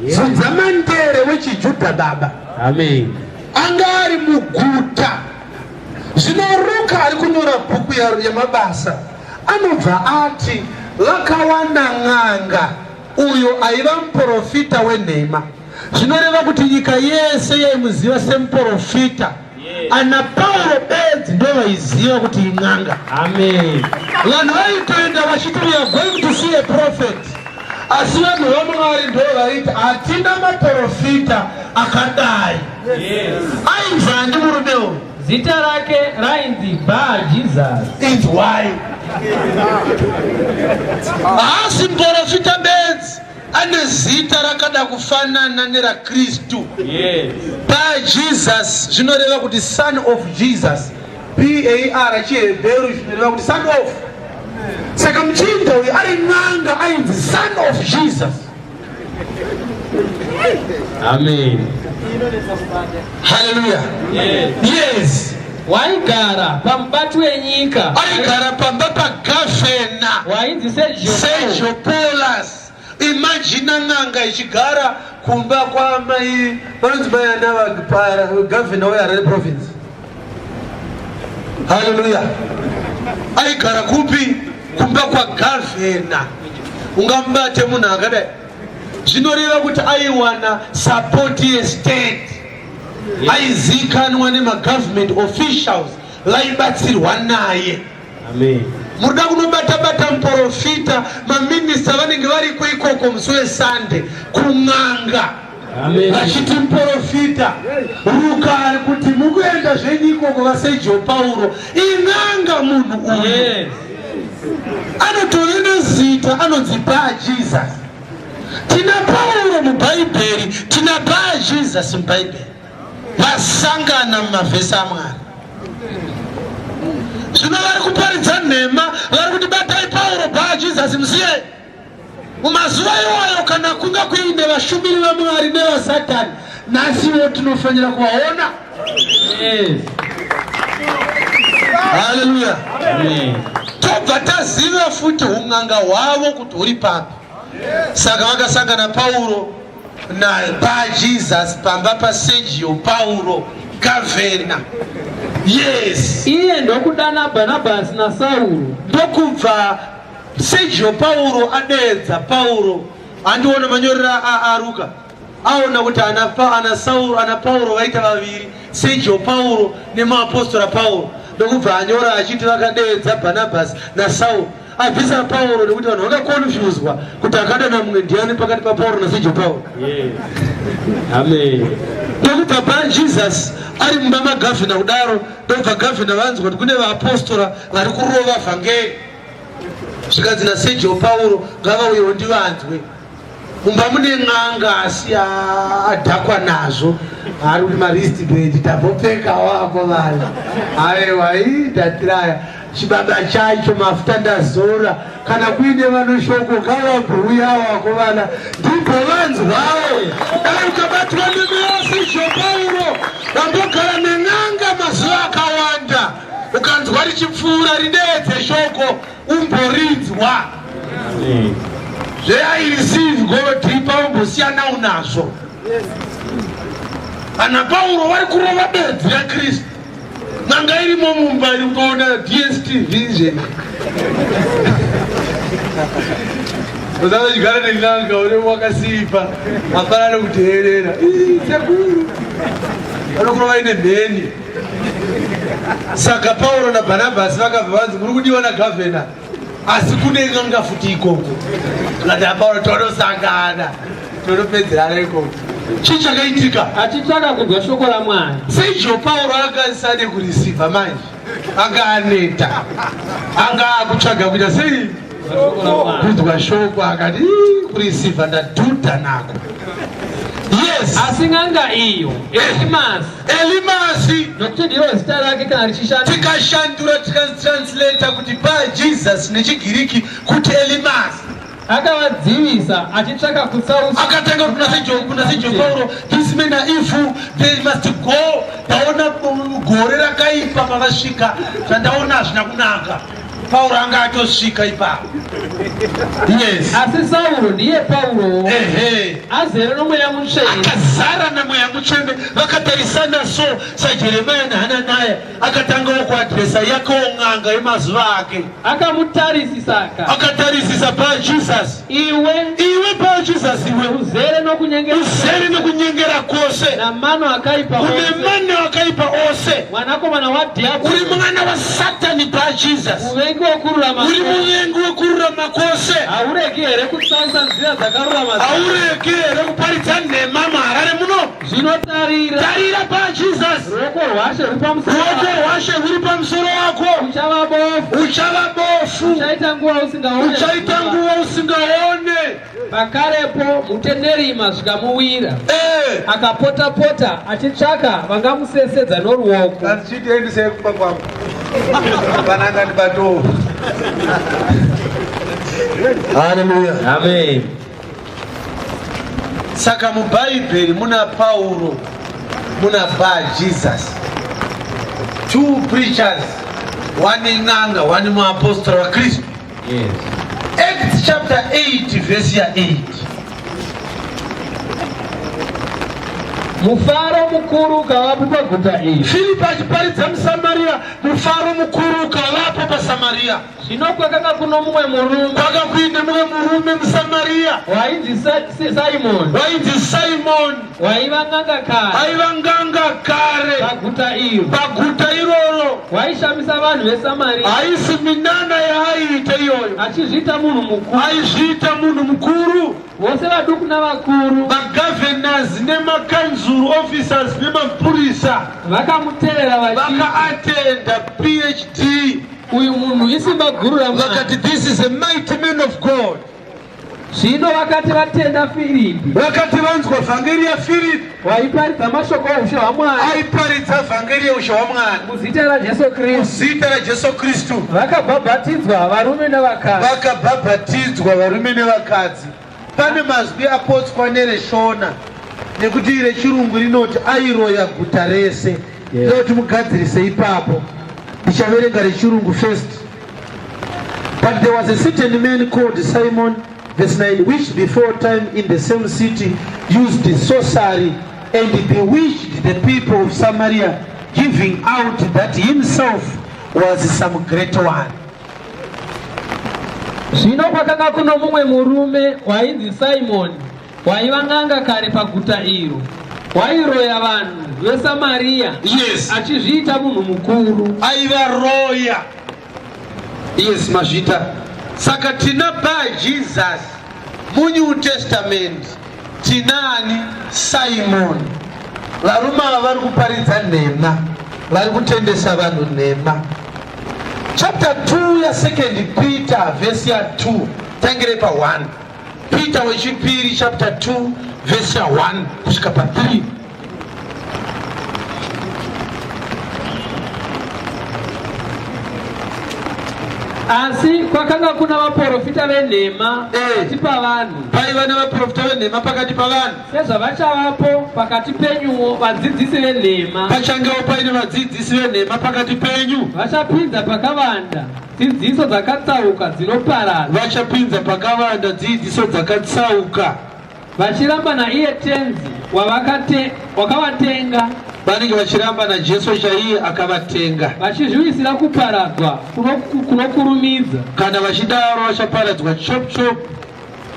Zunzamandere wechiJudha baba. Amen. Anga ari muguta. Zvinoruka ari kunyora bhuku yamabasa anobva ati vakawana n'anga uyo aiva muprofita wenhema. Zvinoreva kuti nyika yese yaimuziva semuprofita. Ana Paulo bedzi ndo vaiziva kuti in'anga. Amen. Vanhu vaitoenda vachiti we are going to see a prophet. Asi vanhu vaMwari ndo vaiti hatina maprofita akadai. Ainzvandi murume uyu? Zita rake rainzi Bar Jesus. It's why. Haasi muprofita bedzi, ane zita rakada kufanana neraKristu. Yes. Bar Jesus zvinoreva kuti son of Jesus. PAR chihebheru zvinoreva kuti son of. saka muchinda uyu ari n'anga ainzi son of Jesus. Amen. Hallelujah. Yes. Waigara pambatu wenyika. Aigara pamba pa gavana. Wainzi Sergio Paulas. Imagine n'anga ichigara kumba kwa mai vanonzi bayana va gavana weHarare province. Hallelujah. Aigara kupi kumba kwa gavana. Ungambate munhu akadai. Zvinoreva kuti aiwana support yestate. Aizikanwa nemagovernment officials vaibatsirwa naye. Amen. Muda kunobata muprofita maminista vanenge variko ikoko musi weSunday kun'anga. Amen. Vachiti muprofita rukari kuti mukuenda zvenyu ikoko vaSergio Paulo in'anga munhu uyu. Anotove nezita anonzi Bar Jesus. Tina Paulo mubhaibheri, tina Bar Jesus mubhaibheri. Vasangana mumavhesi aMwari. Zvino vari kuparidza nhema, vari kuti batai Paulo Bar Jesus musiye. Mumazuva iwayo kana kunga kuine vashumiri vaMwari nevaSatani, nasiwo tinofanira kuvaona. Yes. Hallelujah. Amen. Tobva taziva futi un'anga hwavo kuti huri papi. Saka vakasangana Paulo na Bar Jesus pamba pa Sergio Paulo gavana. Yes. Iye ndokudana Barnabas na Saulo. Ndokubva Sergio Paulo adedza Paulo. Andiona manyorera aruka. Aona kuti ana Saulo ana Paulo vaita vaviri, Sergio Paulo nemaapostoli Paulo. Ndokubva anyora achiti vakadedza Barnabas na Saulo. Abvisa Paulo nekuti vanhu vakakonfuswa kuti akadana mumwe ndiani pakati paPaulo naSergio Paulo. Yes. Amen. Ndokubva Bar Jesus ari mumba magavhina kudaro, ndobva gavhina vanzwa kuti kune vaapostoli vari kurova vhangeri. Zvikanzi naSergio Paulo ngavauyewo ndivanzwe. Mumba mune n'anga asi adhakwa nazvo. Ari kuti maristibedi tambopfekawo apo vanhu. Aiwa ndatiraya. Chibaba chacho mafuta ndazora kana kuine vanoshoko ngavabhuya wako vana ndipo vanzwawo. Dai ukabatwa nemeyaSergio Paulo vambogara nen'anga mazuva akawanda, ukanzwa richipfuura ridedze shoko umboridzwa. Zveaireceive God paumbosiyana unazvo. Ana Paulo vari kurova bedzi raKristu. N'anga irimo mumba iri kuona DSTV zve. Uzava chigara nen'anga uri wakasipa hapana nekuteerera. Sekuru vanokurova ine mheni. Saka Paulo naBarnabas vakabva vanzi muri kudiwa nagavhena, asi kune n'anga futi ikoko. Vakati Paulo tonosangana tonopedzerana ikoko. Chii chakaitika? Achitsvaka kunzwa shoko raMwari. Sergio Paulo akasade kurisivha manje. Anga aneta. Anga akutsvaga kuita sei? Kunzwa shoko akati kurisivha ndadhudha nako. Yes. Asi n'anga iyo Elimasi nokuti ndiro zita rake kana richishandura. Tikashandura tikatranslata kuti Bar Jesus nechigiriki kuti Elimasi. Akavadzivisa achitsvaka kutsausa. Akatanga kuna Sergio Paulo, these men are evil, they must go. Taona gore rakaipa pavasvika, zvandaona hazvina kunaka. Paulo anga atosvika ipapo. Yes. Asi Saulo ndiye Paulo. Azere nomweya mutsvene. Akazara namweya mutsvene. Vakatarisana so saJeremia naHananiah akatangawo kuadhiresa yakewo n'anga yemazuva ake. Akamutarisisa Bar Jesus. Iwe Bar Jesus iwe uzere nokunyengera kwose. Namano akaipa ose. Une mano akaipa ose. Mwanakomana wadhiabhori. Uri mwana waSatani Bar Jesus. Muvengi wokururama. Uri muvengi wokururama kwose. Haureki here kutsausa nzira dzakarurama. Haureki here kuparidza nhema muHarare muno. Zvinotarira. Tarira Bar Jesus. Ruoko rwaShe ruri pamusoro wako. Uchava bofu. Uchaita nguva usingaone. Pakarepo mutenderima zvikamuwira. Akapota achitsvaka vangamusesedza noruoko. Achitiendise kumba kwangu. Pananga ndibatovu. Haleluya. Amen. Saka mu Bible muna Paulo, muna Bar Jesus. Two preachers, one nganga, one mu apostle wa Kristo. Yes. Acts chapter 8 verse 8. Mufaro mukuru kawapo pa guta iyi. Filipo achiparidza muSamaria, mufaro mukuru kawapo pa Samaria. Zvino kwakanga kuno mumwe murume. Kwakakuine mumwe murume muSamaria. Wainzi Simon. Waiva nganga kare. Paguta iroro. Waishamisa vanhu veSamaria. Aisi minana yaaiita iyoyo. Achizviita munhu mukuru. Aizviita munhu mukuru. Vose vaduku navakuru. Magovernors nemakanzuru officers nemapurisa vakamutevera vakaatenda PhD. Uyu munhu isimba guru vakati this is a mighty man of God. Zvino vakati vatenda Filipi. Vakati vanzwa vhangeri yaFilipi waiparidza mashoko oushe hwaMwari. Aiparidza vhangeri yeushe hwaMwari muzita raJesu Kristu. Muzita raJesu Kristu. Vakabhabhatidzwa varume nevakadzi. Vakabhabhatidzwa varume nevakadzi. Pane mazwi apotswa nereshona nekuti rechirungu rinoti airoya guta rese. Ndoti mugadzirise ipapo. Ndichaverenga rechirungu first. But there was a certain man called Simon, verse 9, which before time in the same city used sorcery and bewitched the people of Samaria, giving out that himself was some great one. Zvino kwakanga kuno mumwe murume wainzi Simon, waiva nganga kare paguta iro. Wairoya vanhu veSamaria. Yes. Achizviita munhu mukuru. Aivaroya. Yes, mazvita. Saka tina Bar Jesus mu New Testament tinani Simon. Varume ava vari kuparidza nhema, vari kutendesa vanhu nhema. Chapter 2 ya 2 Peter verse ya 2 tangire pa 1. Peter wechipiri chapter 2 verse ya 1 kusvika pa 3. Asi kwakanga kuna vaprofita venhema pakati pavanhu. Paiva navaprofita venhema pakati pavanhu. Sezvavachavapo pakati penyuwo vadzidzisi venhema. Pachangewo paine vadzidzisi venhema pakati penyu. Vachapinza pakavanda dzidziso dzakatsauka dzinoparadza. Vachapinza pakavanda dzidziso dzakatsauka. Vachiramba naiye tenzi wakavatenga. Vanenge vachiramba naJesu chaiye akavatenga. Vachizviwisira kuparadzwa kunokurumidza. Kana vachidaro vachaparadzwa chop chop.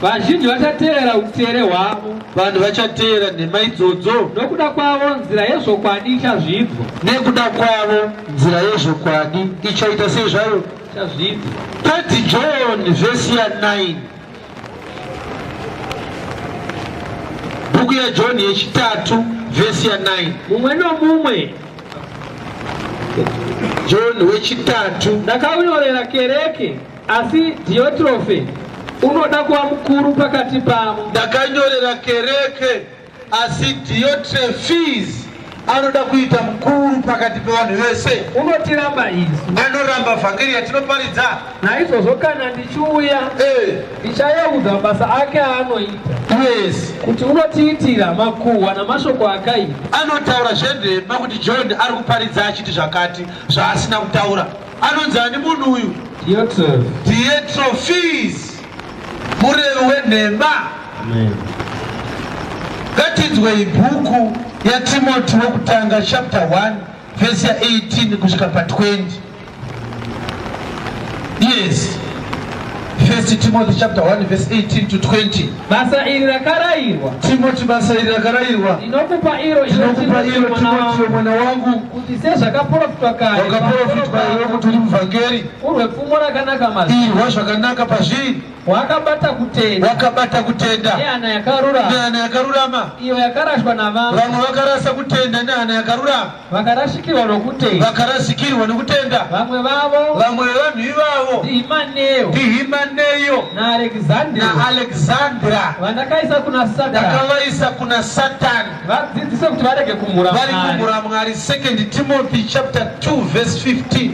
Vazhinji vachatevera utere hwavo. Vanhu vachateera nhema idzodzo. Nokuda kwavo nzira yezvokwadi ichazvidzwa. Nekuda kwavo nzira yezvokwadi ichaita sezvayo. Ichazvidzwa. 3 John verse ya 9. Buku ya John yechitatu verse ya 9. Mumwe nomumwe. John wechitatu. Ndakaunyorera kereke asi Diotrofe unoda kuva mukuru pakati pavo. Ndakanyorera kereke asi Diotrephes anoda kuita mukuru pakati pevanhu vese. Unotiramba isu. Anoramba vhangeri yatinoparidza. Naizvozvo kana ndichiuya ndichayeudza mabasa ake aanoita. Yes. Kuti unotiitira makuhwa namashoko akaipa. Anotaura zvenhema kuti John ari kuparidza achiti zvakati zvaasina kutaura. Anonzi ani munhu uyu? Diotrephes. Murevi wenhema. Amen. Ngatinzwe ibhuku ya Timothy wokutanga chapter 1 verse ya 18 kusvika pa 20. Yes. 1 Timothy chapter 1 verse 18 to 20. Basa iri rakarayirwa. Timothy basa iri rakarayirwa. Ndinokupa iro Timothy mwana wangu. Kuti sezvakaprofitwa kare. Wakaprofitwa iwe kuti uri muvhangeri. Urwe pfumo rakanaka mazviri. Irwa zvakanaka pazviri. Wakabata kutenda. Nehana yakarurama. Iyo yakarashwa navamwe. Vamwe vakarasa kutenda nehana yakarurama. Vakarashikirwa nokutenda. Vamwe vanhu ivavo. Ndihimaneyo na Alexandra. Vandakaisa kuna Satani. Vadzidzise kuti varege kumhura Mwari. 2 Timothy chapter 2 verse 15.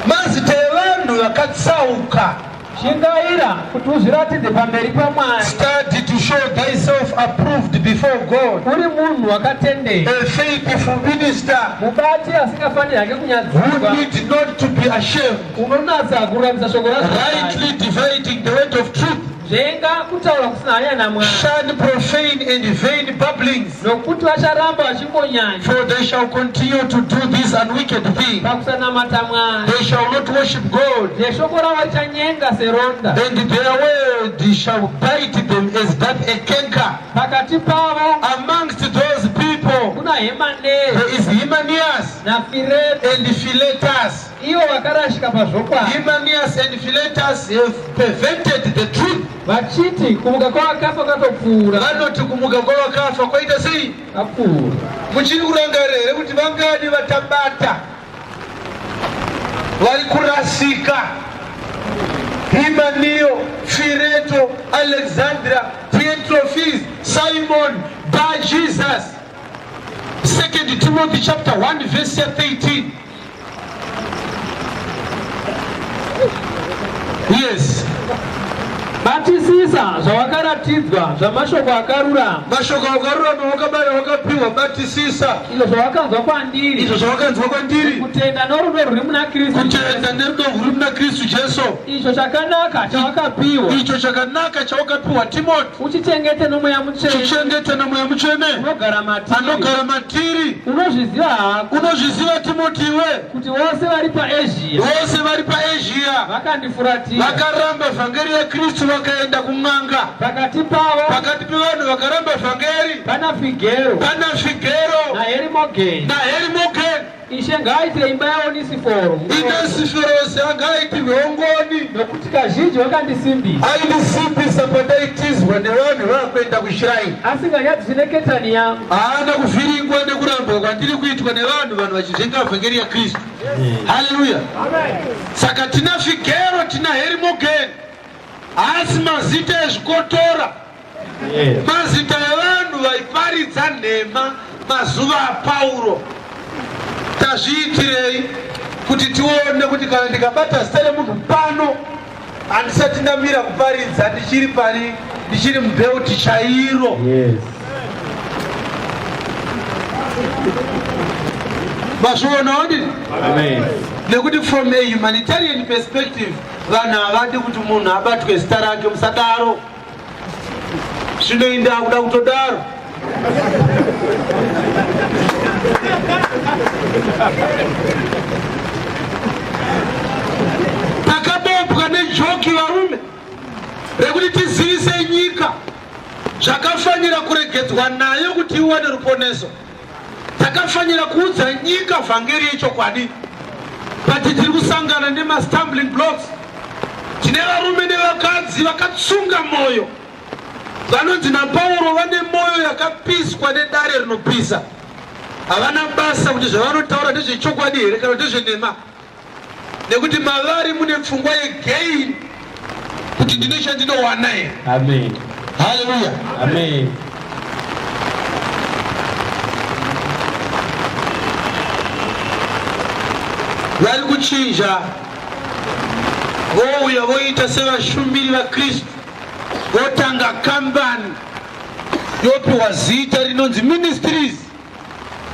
mazita evanhu vakatsauka shingaira kuti uzviratidze pamberi paMwari. Study to show thyself approved before God, uri munhu wakatendeka, a faithful minister mubati asingafanirake who kunyadziswa, need not to be ashamed, unonatsa kuramisa shoko rightly dividing the word of truth, zvenga kutaura kusina hanya naMwari, shun profane and vain babblings, nokuti vacharamba vachingonyanya for they shall continue to do this unwicked thing. pakusanamata Mwari. They shall not worship God, Neshoko ravo richanyenga seronda, and their word shall bite them as doth a canker. pakati pavo Amongst those people kuna Himaneo there is Hymenaeus naFileto, and Philetus. ivo vakarashika pazvokwadi, Hymenaeus and Philetus have perverted the truth. vachiti kumuka kwavakafa kwatopfuura, Vanoti kumuka kwavakafa kwaita sei? apfuura. Muchiri kurangarira kuti vangani vatabata vari kurasika. Hymenaeus, Phileto, Alexandra, Cleophas, Simon, Bar Jesus. 2 Timothy chapter 1 verse 13. Yes. Batisisa zvavakaratidzwa zvamashoko akarurama, Mashoko akarurama wakapiwa batisisa. izvo zvavakanzwa kwandiri, Izvo zvavakanzwa kwandiri. kutenda norudo rwuri muna Kristu, Kutenda nerudo rwuri muna Kristu Jesu. izvo chakanaka chavakapiwa, Icho chakanaka chawakapiwa Timothy. uchichengete nomweya mutsvene Chichengete nomweya mutsvene unogara matiri, anogara matiri. unozviziva hako Unozviziva Timothy iwe kuti vose vari paEzhia vose vari paAsia vakandifuratira, vakaramba vhangeri yaKristu vakaenda kumwanga. pakati pavo Pakati pevanhu vakaramba vhangeri pana Figero pana Figero naHerimogeni. naHerimogeni. Ishe ngaaitire imba yaOnesiforo, Onesiforos angaitirwe ngoni, nokuti kazhinji vakandisimbisa, aindisimbisa pandaitizwa nevanhu vakuenda kuShrine. asinganyadziswi neketani yangu. Haana kuvhiringwa nekurambwa kwandiri kuitwa nevanhu vachinzvenga vhangeri yaKristu. Haleluya. Saka tina Figero tina Herimogeni, asi mazita ezvikotora, mazita evanhu vaiparidza nhema mazuva aPauro. Tazviitirei kuti tione kuti kana ndikabata zita remunhu pano handisati ndamira kuparidza ndichiri pari, ndichiri mubheuti chairo. Mazvionawo ndini? Nekuti from a humanitarian perspective vanhu havadi kuti munhu abatwe zita rake. Musadaro, zvinoinda kuda kutodaro. Takabopwa nejoki varume rekuti tizivise nyika zvakafanira kuregedzwa nayo kuti iwane ruponeso. Takafanira kuudza nyika vhangeri yechokwadi, but tiri kusangana nemastumbling blocks. Tine varume nevakadzi vakatsunga moyo, vanonzi naPauro vane moyo yakapiswa nedare rinopisa. Havana basa kuti zvavanotaura ndezvechokwadi here kana ndezvenhema, nekuti mavari mune pfungwa yegain kuti ndine chandinowana here. Amen. Haleluya. Amen. Vari kuchinja vouya voita sevashumiri vaKristu, votanga kambani yopiwa zita rinonzi ministries.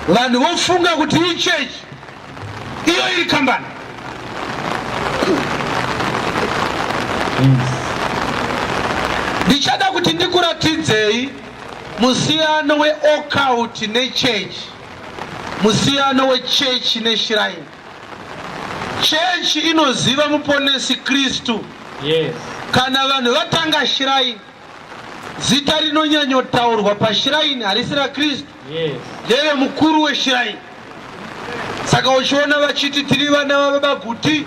Vanhu vofunga kuti ichechi iyo iri kambani. Ndichada kuti ndikuratidzei musiyano weoccult nechechi, musiyano wechechi neShrine. Chechi inoziva muponesi Kristu. Yes. Kana vanhu vatanga Shrine, zita rinonyanyotaurwa paShrine harisi raKristu, Yes. ndeve mukuru weShrine. Saka uchiona vachiti tiri vana vababa guti,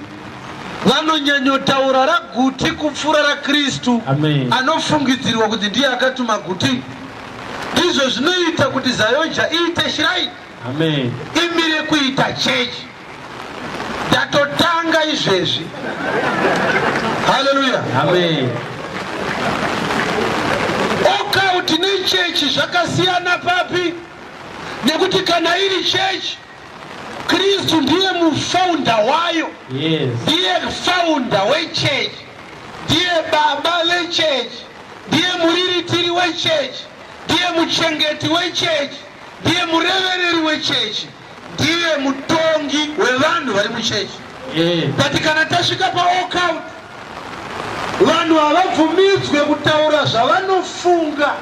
vanonyanyotaura raguti kupfuura raKristu. Amen. Anofungidzirwa kuti ndiye akatuma guti. Izvo zvinoita kuti Zayonja iite Shrine, Amen. imire kuita chechi. Ndatotanga izvezvi. Haleluya. Amen. Occult nechechi zvakasiyana papi? Nekuti kana iri chechi, Kristu ndiye mufounder wayo. Yes. Ndiye founder wechechi, ndiye baba lechechi, ndiye muriritiri wechechi, ndiye muchengeti wechechi, ndiye murevereri wechechi, ndiye mutongi wevanhu vari muchechi. Yes. But kana tasvika paokout, vanhu havabvumidzwe kutaura zvavanofunga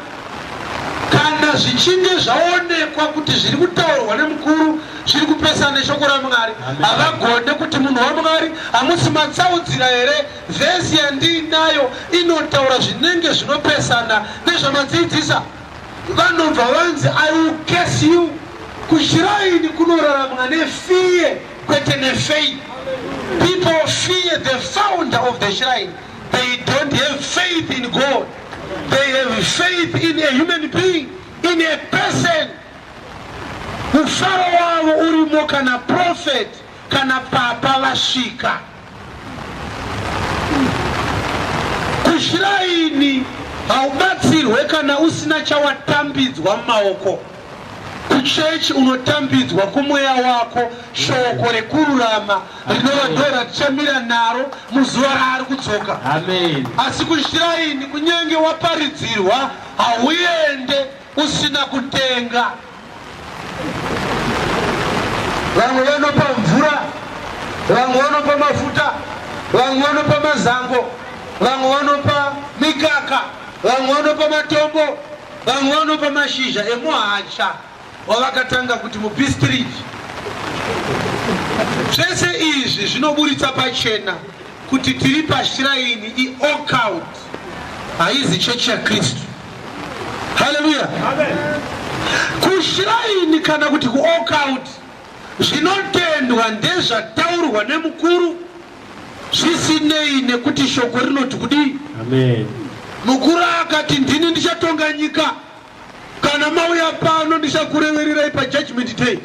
kana zvichinge zvaonekwa kuti zviri kutaurwa nemukuru zviri kupesana neshoko raMwari. Havagone kuti munhu waMwari hamusi matsaudzira here vhesi yandiinayo inotaura zvinenge zvinopesana nezvamadzidzisa. Vanobva vanzi I will curse you. Kushiraini kunoraramwa nefiye kwete nefaith. People fear the founder of the shrine. They don't have faith in God. They have faith in a human being, in a person. Mufaro wavo urimo kana prophet, kana papa vasvika. Kushiraini haubatsirwe kana usina chawatambidzwa mumaoko. Kuchechi unotambidzwa kumweya wako shoko rekururama rinovadhora tichamira naro muzuva raari kudzoka. Amen. Asi kushiraini kunyange waparidzirwa hauende usina kutenga. Vamwe vanopa mvura, vamwe vanopa mafuta, vamwe vanopa mazango, vamwe vanopa mikaka, vamwe vanopa matombo, vamwe vanopa mashizha emuhacha wavakatanga kuti mupistriji. Zvese izvi zvinoburitsa pachena kuti tiri pashiraini iokout, haizi chechi yaKristu. Haleluya. Kushiraini kana kuti kuokout zvinotendwa ndezvataurwa nemukuru zvisinei nekuti shoko rinoti kudii. Amen. Mukuru akati ndini ndichatonga nyika, kana mauya pano ndichakureverirai pajudgment day.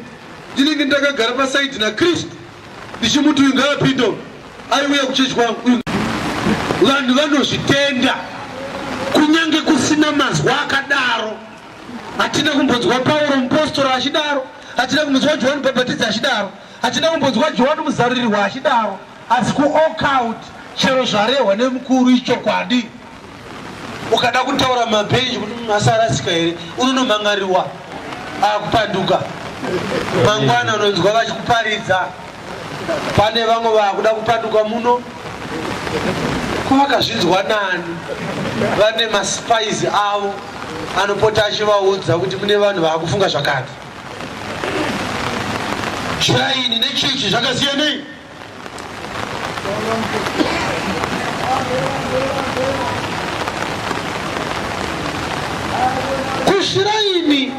Ndinenge ndakagara pasaidi naKristu ndichimuti uyu ngavapinda aiuya kuchechi kwangu. Vanhu vanozvitenda kunyange kusina mazwa akadaro. Hatina kumbonzwa Pauro mupostori achidaro, hatina kumbonzwa Johani Bhabhatidzi achidaro, hatina kumbonzwa Johani Muzarurirwa achidaro. Asi kuokout chero zvarehwa nemukuru ichokwadi. Ukada kutaura mabhenji kuti masarasika here unonomangariwa akupanduka. Mangwana unonzwa vachikuparidza pane vamwe vakuda kupanduka muno kuvakazvinzwa nani, vane maspaizi avo anopota achivaudza kuti mune vanhu vakufunga zvakati. Shiraini nechechi zvakasiyanei. Kushiraini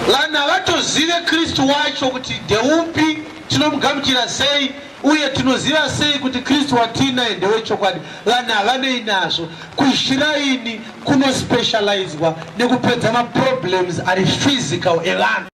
vanhu havatozive Kristu wacho kuti ndeupi, tinomugamuchira sei, uye tinoziva sei kuti Kristu watinaye ndewechokwadi. Vanhu havanei nazvo. Kushiraini kunospecializwa nekupedza maproblems ari physical evanhu.